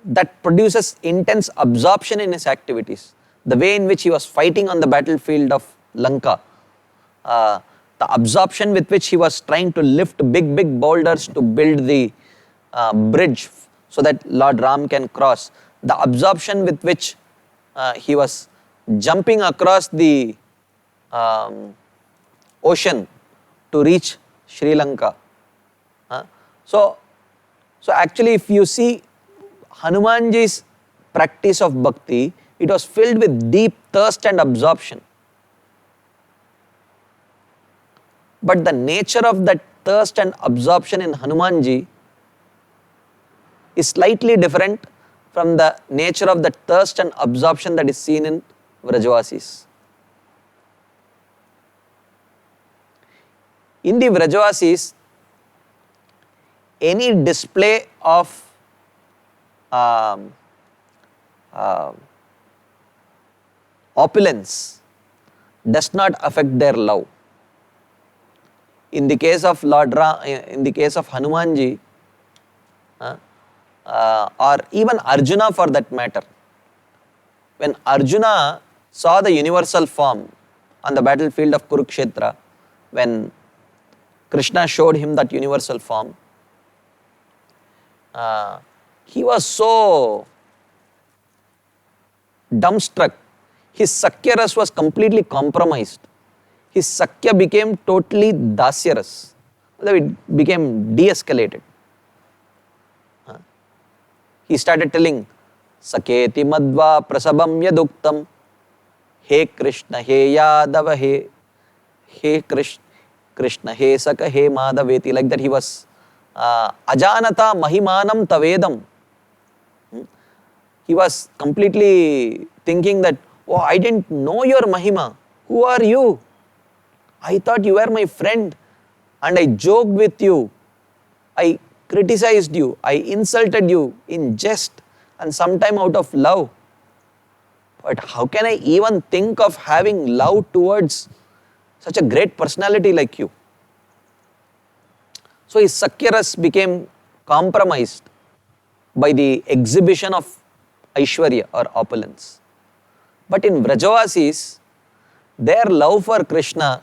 that produces intense absorption in his activities. The way in which he was fighting on the battlefield of Lanka, the absorption with which he was trying to lift big boulders to build the bridge so that Lord Ram can cross, the absorption with which he was jumping across the ocean to reach Sri Lanka. So actually if you see Hanumanji's practice of bhakti, it was filled with deep thirst and absorption. But the nature of that thirst and absorption in Hanumanji is slightly different from the nature of the thirst and absorption that is seen in Vrajavasis. In the Vrajavasis, any display of opulence does not affect their love. In the case of in the case of Hanumanji, or even Arjuna for that matter, when Arjuna saw the universal form on the battlefield of Kurukshetra, when Krishna showed him that universal form, he was so dumbstruck. His Sakya ras was completely compromised. His Sakya became totally Dasya ras. It became de-escalated. He started telling, Saketi madva prasabam yaduktam, He Krishna, He Yadava, He Krishna, He Saka, He Madhaveti. Like that he was Ajanata Mahimanam Tavedam. He was completely thinking that, oh, I didn't know your Mahima. Who are you? I thought you were my friend and I joked with you. I criticized you. I insulted you in jest and sometime out of love. But how can I even think of having love towards such a great personality like you? So his Sakyaras became compromised by the exhibition of Aishwarya or opulence. But in Vrajavasis, their love for Krishna,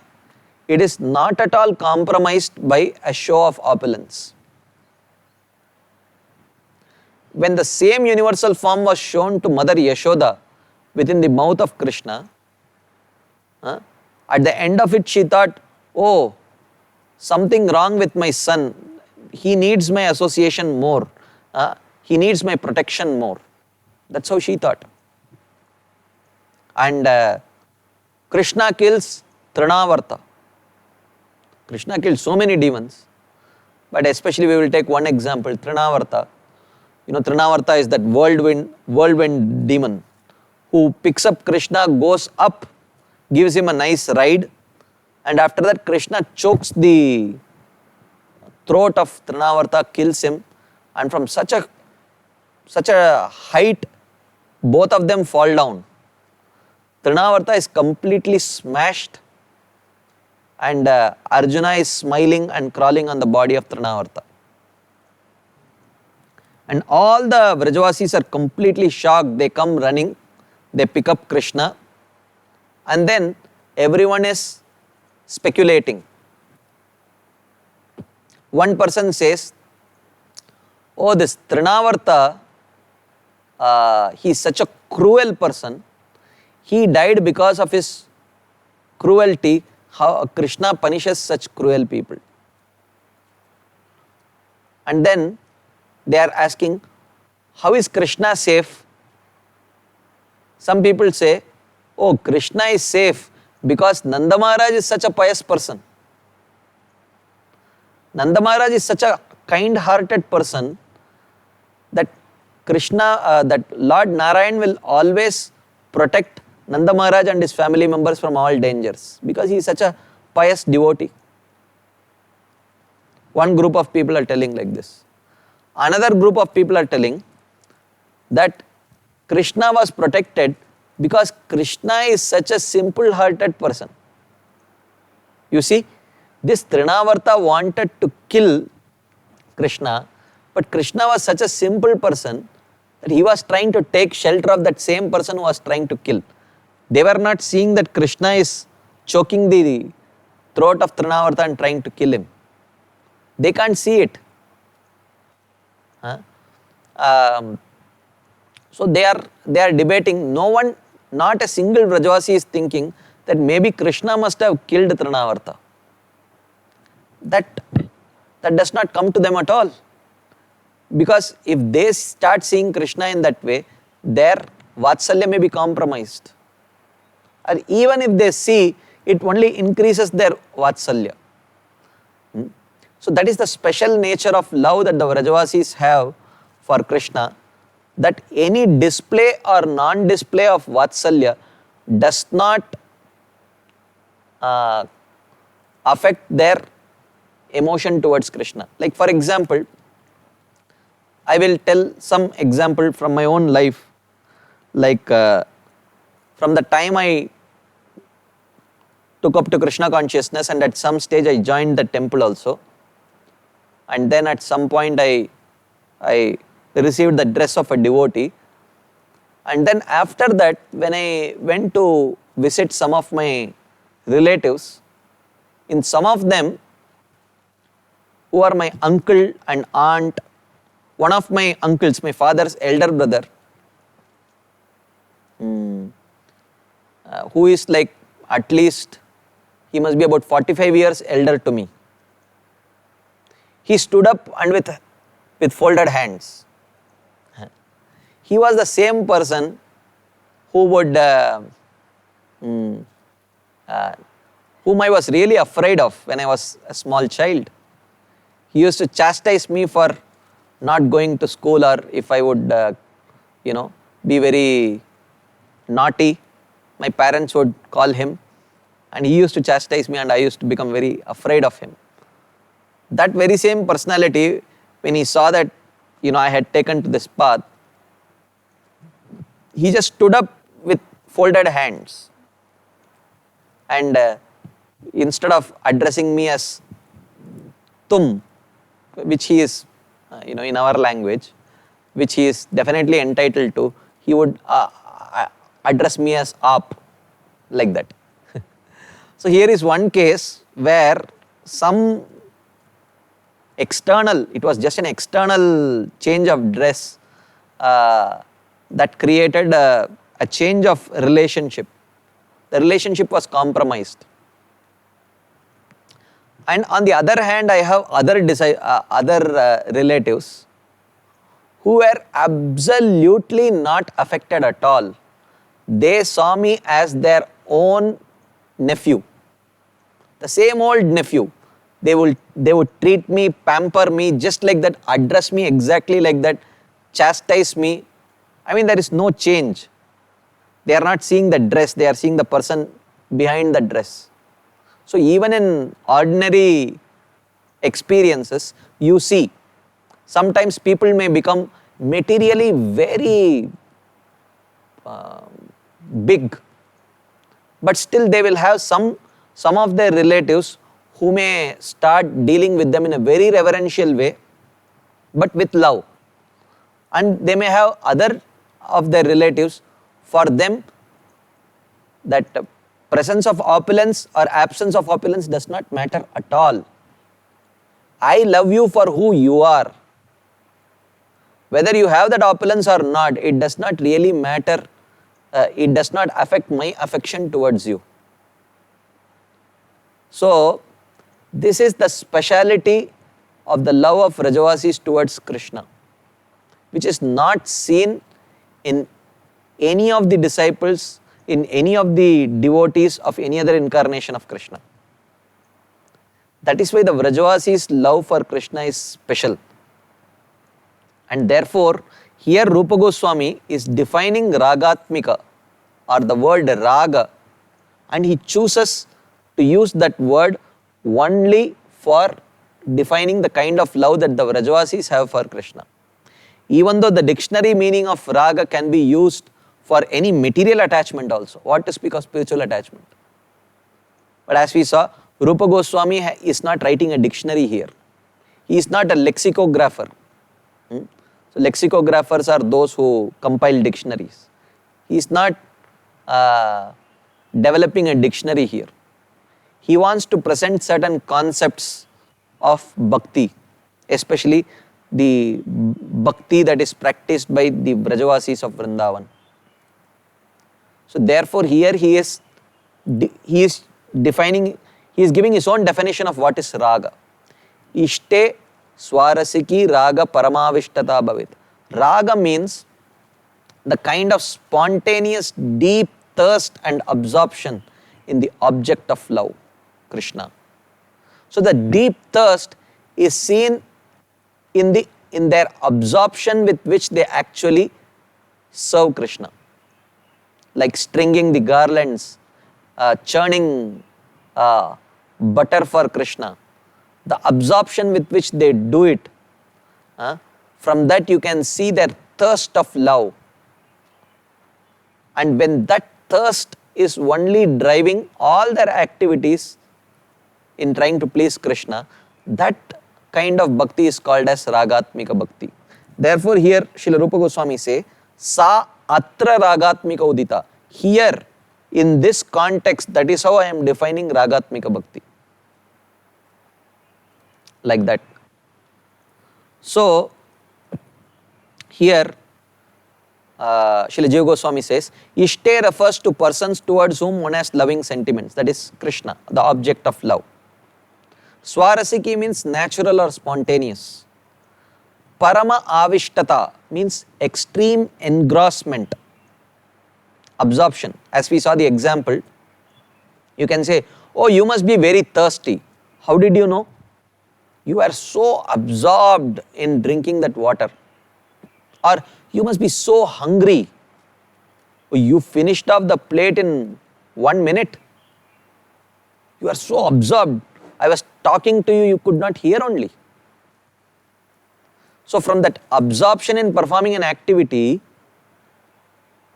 it is not at all compromised by a show of opulence. When the same universal form was shown to Mother Yashoda within the mouth of Krishna, at the end of it she thought, oh, something wrong with my son. He needs my association more. He needs my protection more. That's how she thought. And Krishna kills Trinavarta. Krishna killed so many demons, but especially we will take one example, Trinavarta. You know, Trinavarta is that whirlwind demon who picks up Krishna, goes up, gives him a nice ride, and after that Krishna chokes the throat of Trinavarta, kills him, and from such a height, both of them fall down. Trinavarta is completely smashed and Arjuna is smiling and crawling on the body of Trinavarta. And all the Vrajavasis are completely shocked. They come running, they pick up Krishna, and then everyone is speculating. one person says, oh, this Trinavarta, he is such a cruel person. He died because of his cruelty. How Krishna punishes such cruel people. And then they are asking, how is Krishna safe? Some people say, oh, Krishna is safe because Nanda Maharaj is such a pious person. Nanda Maharaj is such a kind-hearted person that that Lord Narayan will always protect Nanda Maharaj and his family members from all dangers because he is such a pious devotee. One group of people are telling like this. Another group of people are telling that Krishna was protected because Krishna is such a simple-hearted person. You see, this Trinavarta wanted to kill Krishna, but Krishna was such a simple person that he was trying to take shelter of that same person who was trying to kill. They were not seeing that Krishna is choking the throat of Trinavarta and trying to kill him. They can't see it. So they are debating. No one, not a single Vrajavasi is thinking that maybe Krishna must have killed Trinavarta. That does not come to them at all. Because if they start seeing Krishna in that way, their Vatsalya may be compromised. And even if they see, it only increases their Vatsalya. So that is the special nature of love that the Vrajavasis have for Krishna, that any display or non-display of Vatsalya does not affect their emotion towards Krishna. Like for example, I will tell some example from my own life. Like from the time I took up to Krishna consciousness, and at some stage I joined the temple also. And then at some point I received the dress of a devotee. And then after that, when I went to visit some of my relatives, in some of them, who are my uncle and aunt, one of my uncles, my father's elder brother, who is like at least, he must be about 45 years elder to me. He stood up and with folded hands. He was the same person who would, whom I was really afraid of when I was a small child. He used to chastise me for not going to school, or if I would, be very naughty, my parents would call him and he used to chastise me and I used to become very afraid of him. That very same personality, when he saw that, I had taken to this path, he just stood up with folded hands. And instead of addressing me as Tum, which he is, in our language, which he is definitely entitled to, he would address me as Aap, like that. So here is one case where some external, it was just an external change of dress that created a change of relationship. The relationship was compromised. And on the other hand, I have other relatives who were absolutely not affected at all. They saw me as their own nephew, the same old nephew. They would treat me, pamper me just like that, address me exactly like that, chastise me. I mean, there is no change. They are not seeing the dress, they are seeing the person behind the dress. So even in ordinary experiences, you see, sometimes people may become materially very big, but still they will have some of their relatives who may start dealing with them in a very reverential way, but with love. And they may have other of their relatives, for them that presence of opulence or absence of opulence does not matter at all. I love you for who you are. Whether you have that opulence or not, it does not really matter. It does not affect my affection towards you. So, this is the speciality of the love of Vrajavasis towards Krishna, which is not seen in any of the disciples, in any of the devotees of any other incarnation of Krishna. That is why the Vrajavasis' love for Krishna is special. And therefore, here Rupa Goswami is defining Ragatmika or the word Raga, and he chooses to use that word only for defining the kind of love that the Vrajavasis have for Krishna. Even though the dictionary meaning of Raga can be used for any material attachment also, what to speak of spiritual attachment. But as we saw, Rupa Goswami is not writing a dictionary here. He is not a lexicographer. So lexicographers are those who compile dictionaries. He is not developing a dictionary here. He wants to present certain concepts of bhakti, especially the bhakti that is practiced by the Vrajavasis of Vrindavan. So therefore here he is defining, he is giving his own definition of what is raga. Ishte swarasiki raga paramavishtata bhavit. Raga means the kind of spontaneous deep thirst and absorption in the object of love, Krishna. So the deep thirst is seen in their absorption with which they actually serve Krishna. Like stringing the garlands, churning butter for Krishna. The absorption with which they do it, from that you can see their thirst of love. And when that thirst is only driving all their activities in trying to please Krishna, that kind of bhakti is called as Ragatmika bhakti. Therefore here Srila Rupa Goswami say, Sa atra Ragatmika udita. Here in this context, that is how I am defining Ragatmika bhakti. Like that. So here Srila Jiva Goswami says, Ishte refers to persons towards whom one has loving sentiments, that is Krishna, the object of love. Swarasiki means natural or spontaneous. Parama avishtata means extreme engrossment, absorption. As we saw the example, you can say, oh, you must be very thirsty. How did you know? You are so absorbed in drinking that water. Or you must be so hungry. Oh, you finished off the plate in 1 minute. You are so absorbed. I was talking to you, you could not hear only. So from that absorption in performing an activity,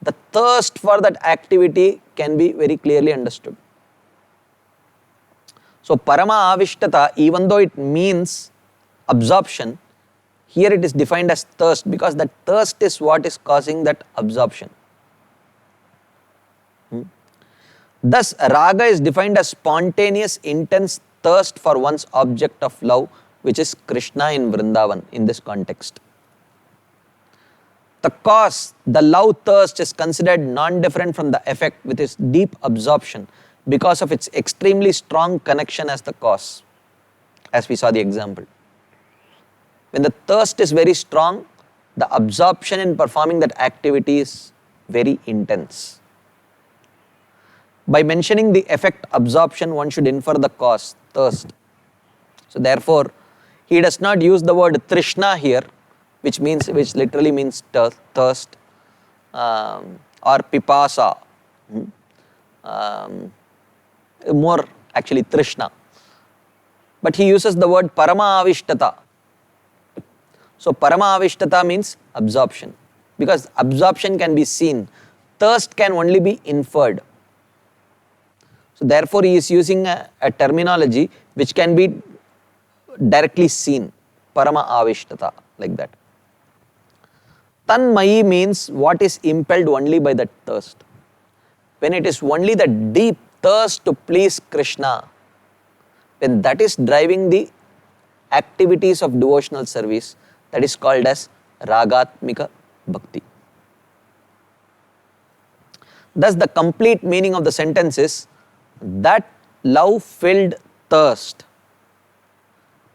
the thirst for that activity can be very clearly understood. So Parama Avishtata, even though it means absorption, here it is defined as thirst because that thirst is what is causing that absorption. Thus, raga is defined as spontaneous, intense thirst for one's object of love, which is Krishna in Vrindavan in this context. The cause, the love thirst, is considered non-different from the effect with its deep absorption because of its extremely strong connection as the cause, as we saw the example. When the thirst is very strong, the absorption in performing that activity is very intense. By mentioning the effect absorption, one should infer the cause, thirst. So therefore, he does not use the word Trishna here, which literally means thirst, or Pipasa, more actually Trishna. But he uses the word Parama Avishtata. So Parama Avishtata means absorption, because absorption can be seen, thirst can only be inferred. So therefore he is using a terminology which can be directly seen, Parama Avishtata, like that. Tanmayi means what is impelled only by that thirst. When it is only the deep thirst to please Krishna, when that is driving the activities of devotional service, that is called as Ragatmika Bhakti. Thus, the complete meaning of the sentence is that love-filled thirst,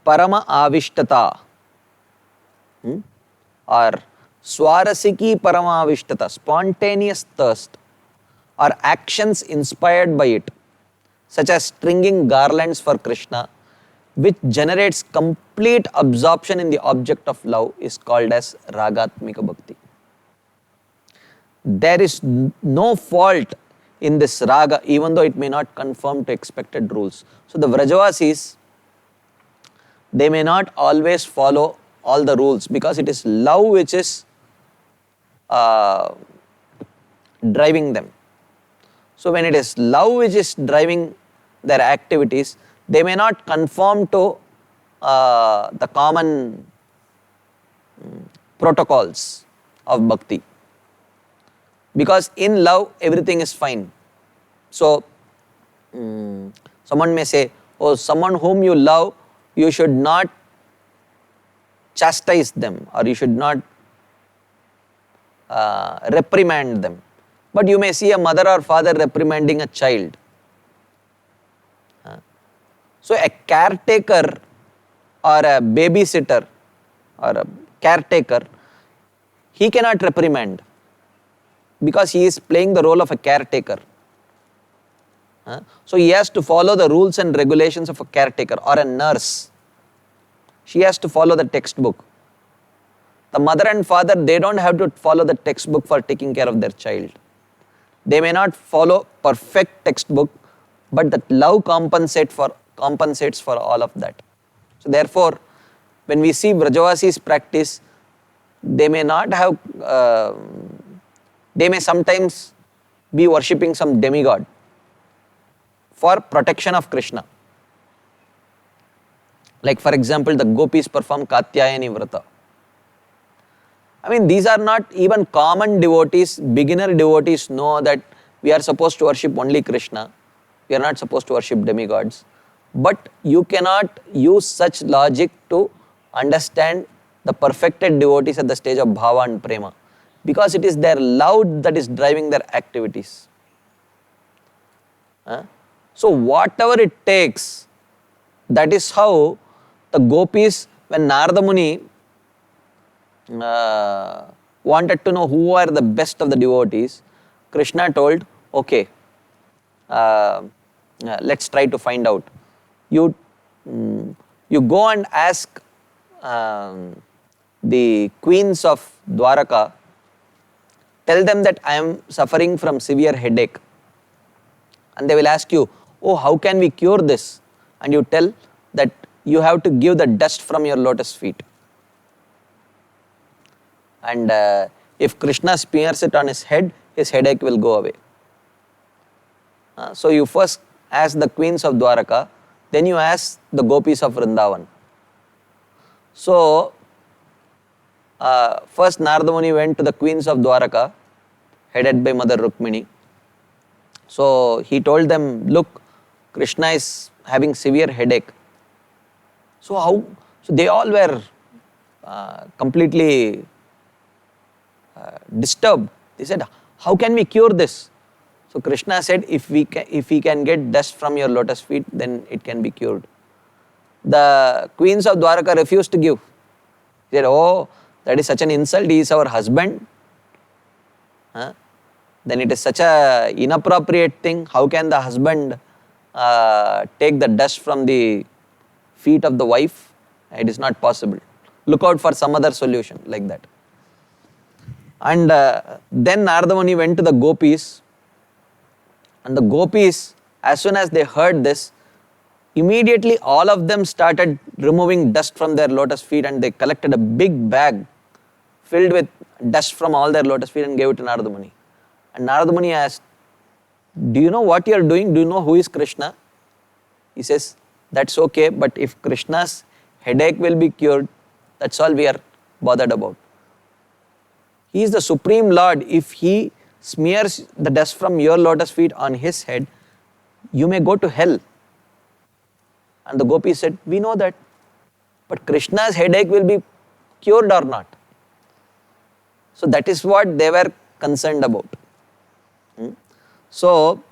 Parama Avishtata, or Swarasiki Parama Avishtata, spontaneous thirst, or actions inspired by it, such as stringing garlands for Krishna, which generates complete absorption in the object of love, is called as Ragatmika Bhakti. There is no fault in this raga, even though it may not conform to expected rules. So the Vrajavasis, they may not always follow all the rules because it is love which is driving them. So when it is love which is driving their activities, they may not conform to the common protocols of bhakti. Because in love, everything is fine. So, someone may say, oh, someone whom you love, you should not chastise them, or you should not reprimand them. But you may see a mother or father reprimanding a child. So a caretaker or a babysitter or a caretaker, he cannot reprimand because he is playing the role of a caretaker. So he has to follow the rules and regulations of a caretaker or a nurse. She has to follow the textbook. The mother and father, they don't have to follow the textbook for taking care of their child. They may not follow perfect textbook, but that love compensates for all of that. So therefore, when we see Vrajavasis practice, they may not have, they may sometimes be worshipping some demigod for protection of Krishna. Like for example, the gopis perform Katyayani Vrata. I mean, these are not even common devotees. Beginner devotees know that we are supposed to worship only Krishna. We are not supposed to worship demigods. But you cannot use such logic to understand the perfected devotees at the stage of bhava and prema, because it is their love that is driving their activities. So whatever it takes, that is how the gopis, when Narada Muni wanted to know who are the best of the devotees, Krishna told, okay, let's try to find out. You go and ask the queens of Dwaraka, tell them that I am suffering from severe headache. And they will ask you, oh, how can we cure this? And you tell that you have to give the dust from your lotus feet. And if Krishna smears it on his headache will go away. So you first ask the queens of Dwaraka, then you ask the gopis of Vrindavan. So first Narada Muni went to the queens of Dwaraka, headed by Mother Rukmini. So he told them, look, Krishna is having severe headache. So they all were completely disturbed. They said, how can we cure this? So Krishna said, if we can get dust from your lotus feet, then it can be cured. The queens of Dwaraka refused to give. They said, oh, that is such an insult, he is our husband. Then it is such a inappropriate thing. How can the husband take the dust from the feet of the wife? It is not possible. Look out for some other solution like that. And then Narada Muni went to the gopis, and the gopis, as soon as they heard this, immediately all of them started removing dust from their lotus feet, and they collected a big bag filled with dust from all their lotus feet and gave it to Narada Muni. And Narada Muni asked, do you know what you are doing? Do you know who is Krishna? He says, that's okay, but if Krishna's headache will be cured, that's all we are bothered about. He is the Supreme Lord. If he smears the dust from your lotus feet on his head, you may go to hell. And the gopis said, we know that. but Krishna's headache will be cured or not. So that is what they were concerned about. So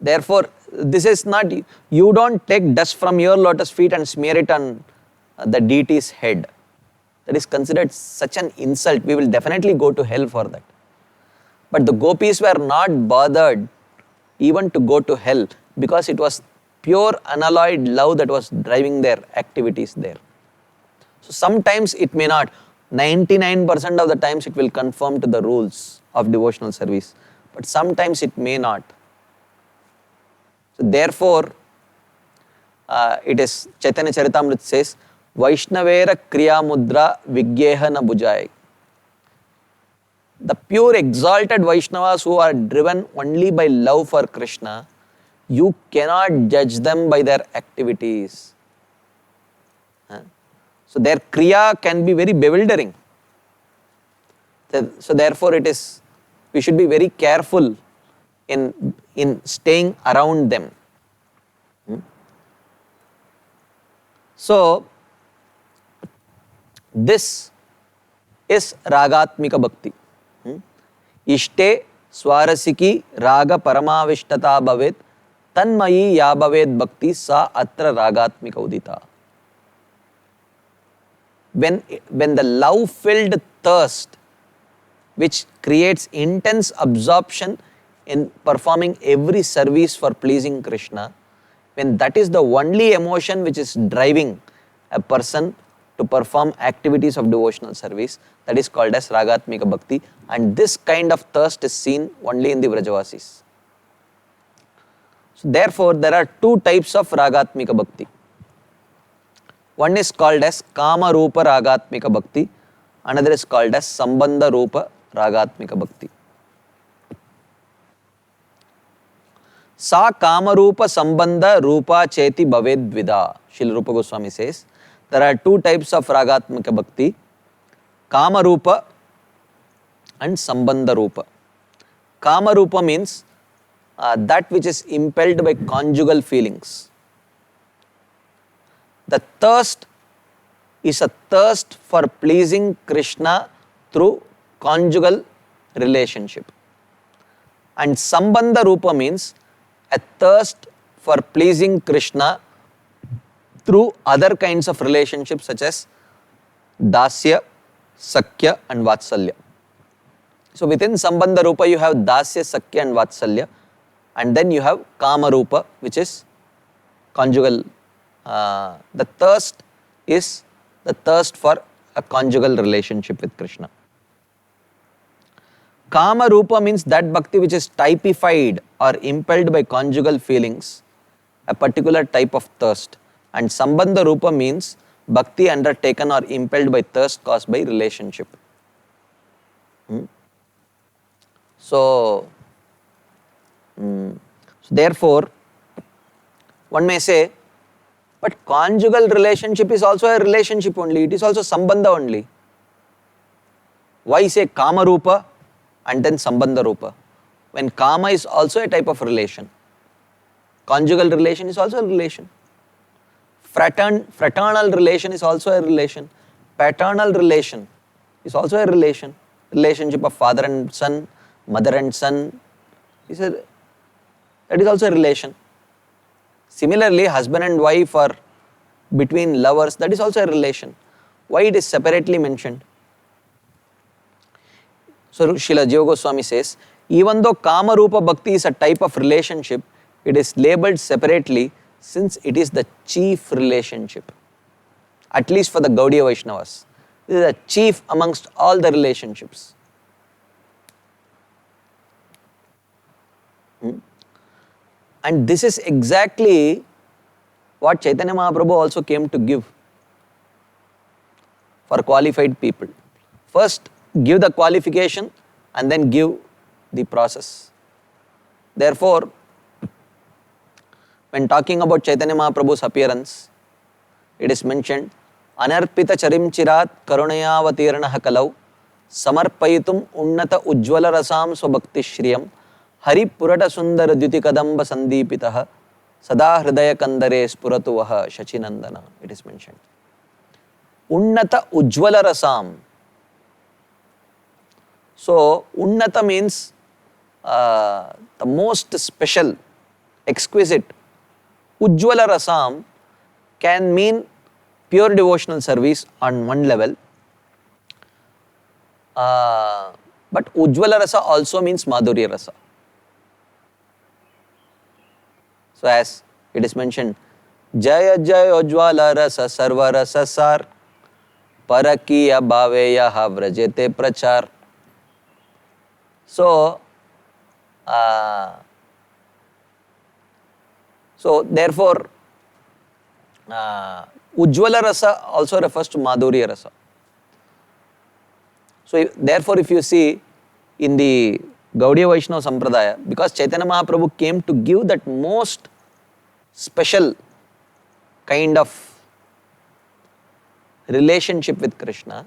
therefore, this is not, you don't take dust from your lotus feet and smear it on the deity's head. That is considered such an insult. We will definitely go to hell for that. But the gopis were not bothered even to go to hell, because it was pure unalloyed love that was driving their activities there. So sometimes it may not. 99% of the times it will conform to the rules of devotional service, but sometimes it may not. So therefore, it is Chaitanya Charitamrita says, Vaishnavera Kriya Mudra Vigyeha na Bujai. The pure exalted Vaishnavas who are driven only by love for Krishna, you cannot judge them by their activities. So their Kriya can be very bewildering. So therefore it is, we should be very careful in staying around them. So this is Ragatmika Bhakti. Ishte Swarasiki Raga Paramavishtata Bhavet Tanmayi Ya Bhavet Bhakti Sa Atra Ragatmika Udita. When the love-filled thirst, which creates intense absorption in performing every service for pleasing Krishna, when that is the only emotion which is driving a person to perform activities of devotional service, that is called as Ragatmika Bhakti, and this kind of thirst is seen only in the Vrajavasis. So therefore, there are two types of Ragatmika Bhakti. One is called as Kama Rupa Ragatmika Bhakti, another is called as Sambandha Rupa Ragatmika Bhakti. Sa Kama Rupa Sambandha Rupa Cheti Bhaved Dvida. Srila Rupa Goswami says, there are two types of Ragatmika Bhakti, Kama Rupa and Sambandha Rupa. Kama Rupa means that which is impelled by conjugal feelings. The thirst is a thirst for pleasing Krishna through conjugal relationship. And Sambandha Rupa means a thirst for pleasing Krishna through other kinds of relationships such as Dasya, Sakya and Vatsalya. So within Sambandha Rupa you have Dasya, Sakya and Vatsalya, and then you have Kama Rupa, which is conjugal. The thirst is the thirst for a conjugal relationship with Krishna. Kama Rupa means that bhakti which is typified or impelled by conjugal feelings, a particular type of thirst. And Sambandha Rupa means bhakti undertaken or impelled by thirst caused by relationship. So therefore, one may say, but conjugal relationship is also a relationship only, it is also Sambandha only. Why say Kama Rupa and then Sambandha Rupa? When Kama is also a type of relation, conjugal relation is also a relation. Fraternal relation is also a relation. Paternal relation is also a relation. Relationship of father and son, mother and son, that is also a relation. Similarly, husband and wife or between lovers, that is also a relation. Why it is separately mentioned? So Srila Jiva Goswami says, even though Kama Rupa Bhakti is a type of relationship, it is labeled separately since it is the chief relationship. At least for the Gaudiya Vaishnavas. This is the chief amongst all the relationships. And this is exactly what Chaitanya Mahaprabhu also came to give for qualified people. First, give the qualification and then give the process. Therefore, when talking about Chaitanya Mahaprabhu's appearance, it is mentioned, Anarpita charim chirat karunayavatiranaha kalau samarpayitum unnata ujjvala rasam swabhakti shriyam hari purata sundara dyuti kadamba sandipitaha sada hridaya kandare spuratu vaha shachinandana. It is mentioned. Unnata Ujjvala Rasam. So, Unnata means the most special, exquisite. Ujjvala Rasam can mean pure devotional service on one level. But Ujjvala Rasa also means Madhurya Rasa. So as it is mentioned, Jaya Jaya Ujjvala Rasa Sarva Rasa Sar Parakiya Bhaveya Vrajete Prachar. So therefore Ujjvala Rasa also refers to Madhurya Rasa. So therefore if you see in the Gaudiya Vaishnava Sampradaya, because Chaitanya Mahaprabhu came to give that most special kind of relationship with Krishna,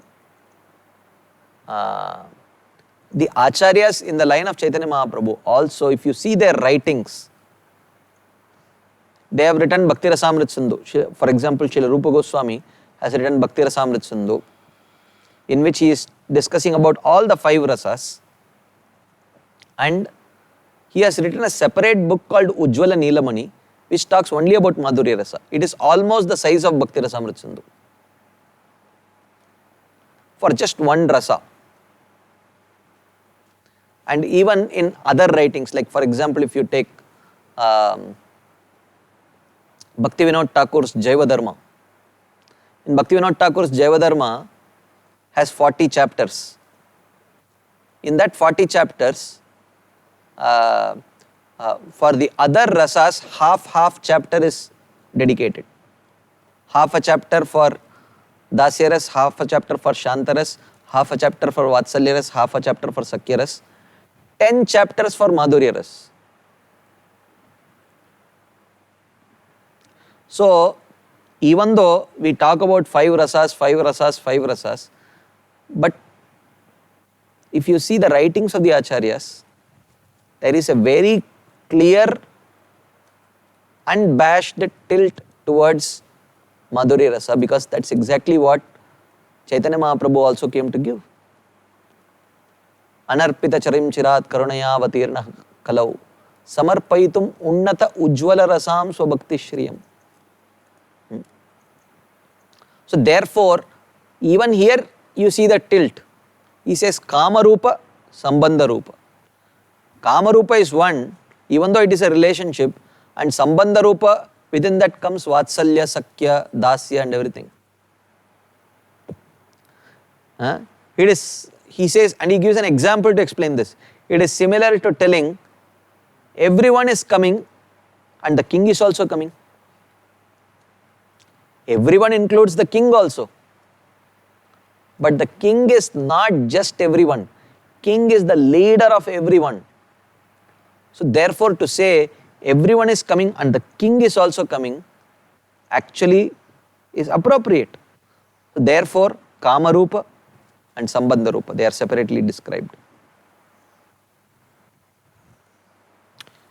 the Acharyas in the line of Chaitanya Mahaprabhu also, if you see their writings, they have written Bhakti Rasamrit Sindhu. For example, Srila Rupa Goswami has written Bhakti Rasamrit Sindhu, in which he is discussing about all the 5 rasas, and he has written a separate book called Ujjvala Neelamani, which talks only about Madhurya Rasa. It is almost the size of Bhakti Rasamrit Sindhu for just one rasa. And even in other writings, like for example, if you take Bhakti Vinod Thakur's Jaiva Dharma. In Bhakti Vinod Thakur's Jaiva Dharma has 40 chapters. In that 40 chapters, for the other rasas, half chapter is dedicated. Half a chapter for Dasyaras, half a chapter for Shantaras, half a chapter for Vatsalyaras, half a chapter for Sakyaras, 10 chapters for Madhuryaras. So, even though we talk about 5 rasas, but if you see the writings of the Acharyas, there is a very clear, unabashed tilt towards Madhurya Rasa, because that's exactly what Chaitanya Mahaprabhu also came to give. Anarpita charim chirat karunaya vatirna kalau samarpaitum unnata ujjvala rasam swabhakti shriyam. So therefore, even here you see the tilt. He says Kama Rupa, Sambandha Rupa. Kama Rupa is one, even though it is a relationship, and Sambandha Rupa, within that comes Vatsalya, Sakya, Dasya and everything. He says, and he gives an example to explain this. It is similar to telling everyone is coming and the king is also coming. Everyone includes the king also. But the king is not just everyone. King is the leader of everyone. So therefore to say everyone is coming and the king is also coming actually is appropriate. So therefore Kama Rupa and Sambandha Rupa, they are separately described.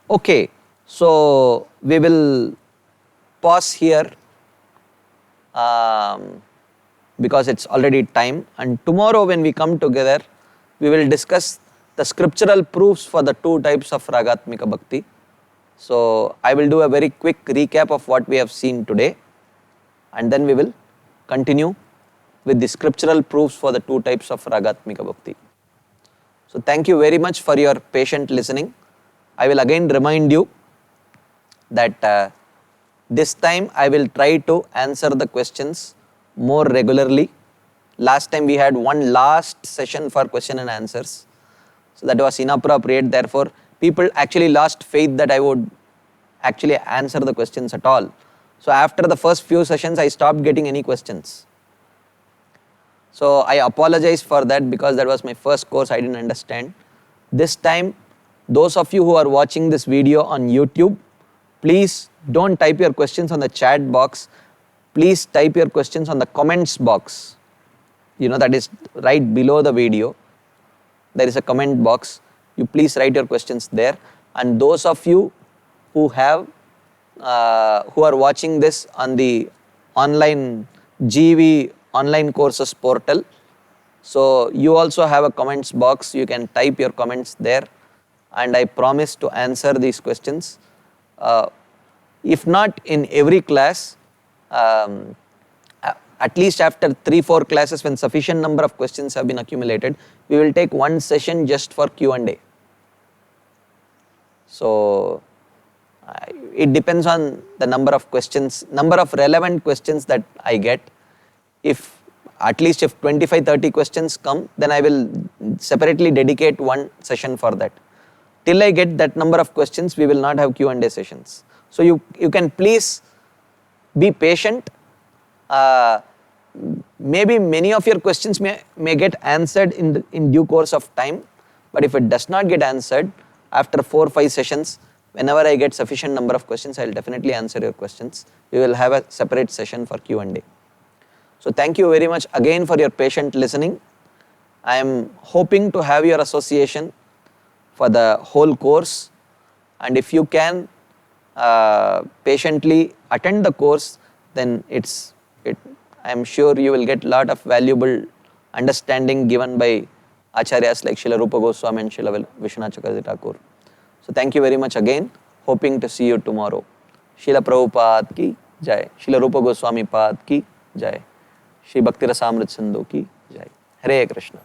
Okay, so we will pause here because it's already time, and tomorrow when we come together we will discuss the scriptural proofs for the 2 types of Ragatmika Bhakti. So I will do a very quick recap of what we have seen today, and then we will continue with the scriptural proofs for the 2 types of Ragatmika Bhakti. So thank you very much for your patient listening. I will again remind you that this time I will try to answer the questions more regularly. Last time we had one last session for question and answers. So that was inappropriate. Therefore, people actually lost faith that I would actually answer the questions at all. So after the first few sessions, I stopped getting any questions. So I apologize for that, because that was my first course, I didn't understand. This time, those of you who are watching this video on YouTube, please don't type your questions on the chat box. Please type your questions on the comments box. That is right below the video. There is a comment box. You please write your questions there. And those of you who are watching this on the online GV online courses portal. So you also have a comments box. You can type your comments there, and I promise to answer these questions. If not in every class, at least after 3-4 classes, when sufficient number of questions have been accumulated, we will take one session just for Q&A. So it depends on the number of questions, number of relevant questions that I get. If at least if 25-30 questions come, then I will separately dedicate one session for that. Till I get that number of questions, we will not have Q&A sessions. So you can please be patient. Maybe many of your questions may get answered in due course of time, but if it does not get answered after 4-5 sessions, whenever I get sufficient number of questions, I will definitely answer your questions. We will have a separate session for Q&A. So thank you very much again for your patient listening. I am hoping to have your association for the whole course, and if you can patiently attend the course, then I am sure you will get lot of valuable understanding given by Acharyas like Srila Rupa Goswami and Srila Vishwanath Chakravarti Thakur. So thank you very much again. Hoping to see you tomorrow. Srila Prabhupada ki jai. Srila Rupa Goswami Pad ki jai. Shri Bhakti Rasamrit Sindhu ki jai. Hare Krishna.